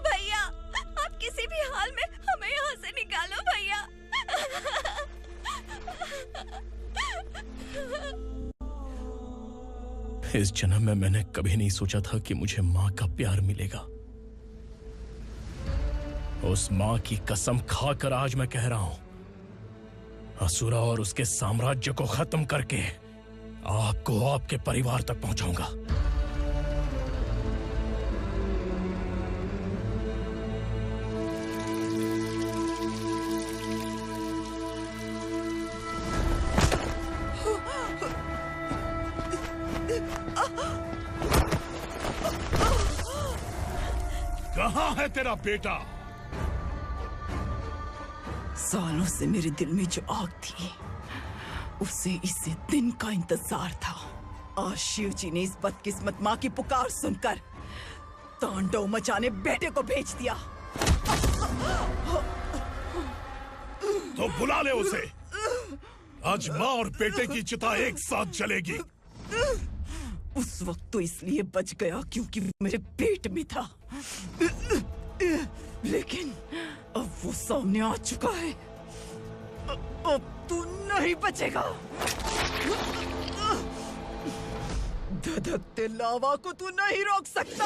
S9: भैया, आप किसी भी हाल में हमें यहाँ से निकालो भैया।
S2: इस जन्म में मैंने कभी नहीं सोचा था कि मुझे माँ का प्यार मिलेगा। उस माँ की कसम खाकर आज मैं कह रहा हूं, असुरा और उसके साम्राज्य को खत्म करके आपको आपके परिवार तक पहुंचाऊंगा।
S19: कहाँ है तेरा बेटा?
S1: सालों से मेरे दिल में जो आग थी, उसे इसी दिन का इंतजार था। आज शिव जी ने इस बदकिस्मत माँ की पुकार सुनकर तांडव मचाने बेटे को भेज दिया।
S19: तो बुला ले उसे। आज माँ और बेटे की चिता एक साथ जलेगी।
S1: उस वक्त तो इसलिए बच गया क्योंकि मेरे पेट में था, लेकिन अब वो सामने आ चुका है। अब तू नहीं बचेगा। धधकते लावा को तू नहीं रोक सकता।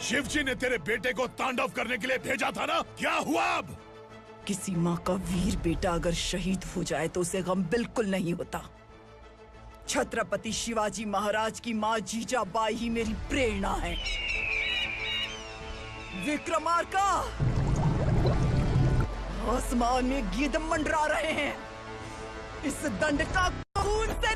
S19: शिवजी ने तेरे बेटे को तांडव करने के लिए भेजा था ना, क्या हुआ अब?
S1: किसी माँ का वीर बेटा अगर शहीद हो जाए तो उसे गम बिल्कुल नहीं होता। छत्रपति शिवाजी महाराज की माँ जीजाबाई ही मेरी प्रेरणा है। विक्रमार्का, आसमान में गिद्ध मंडरा रहे हैं। इस दंड का खून से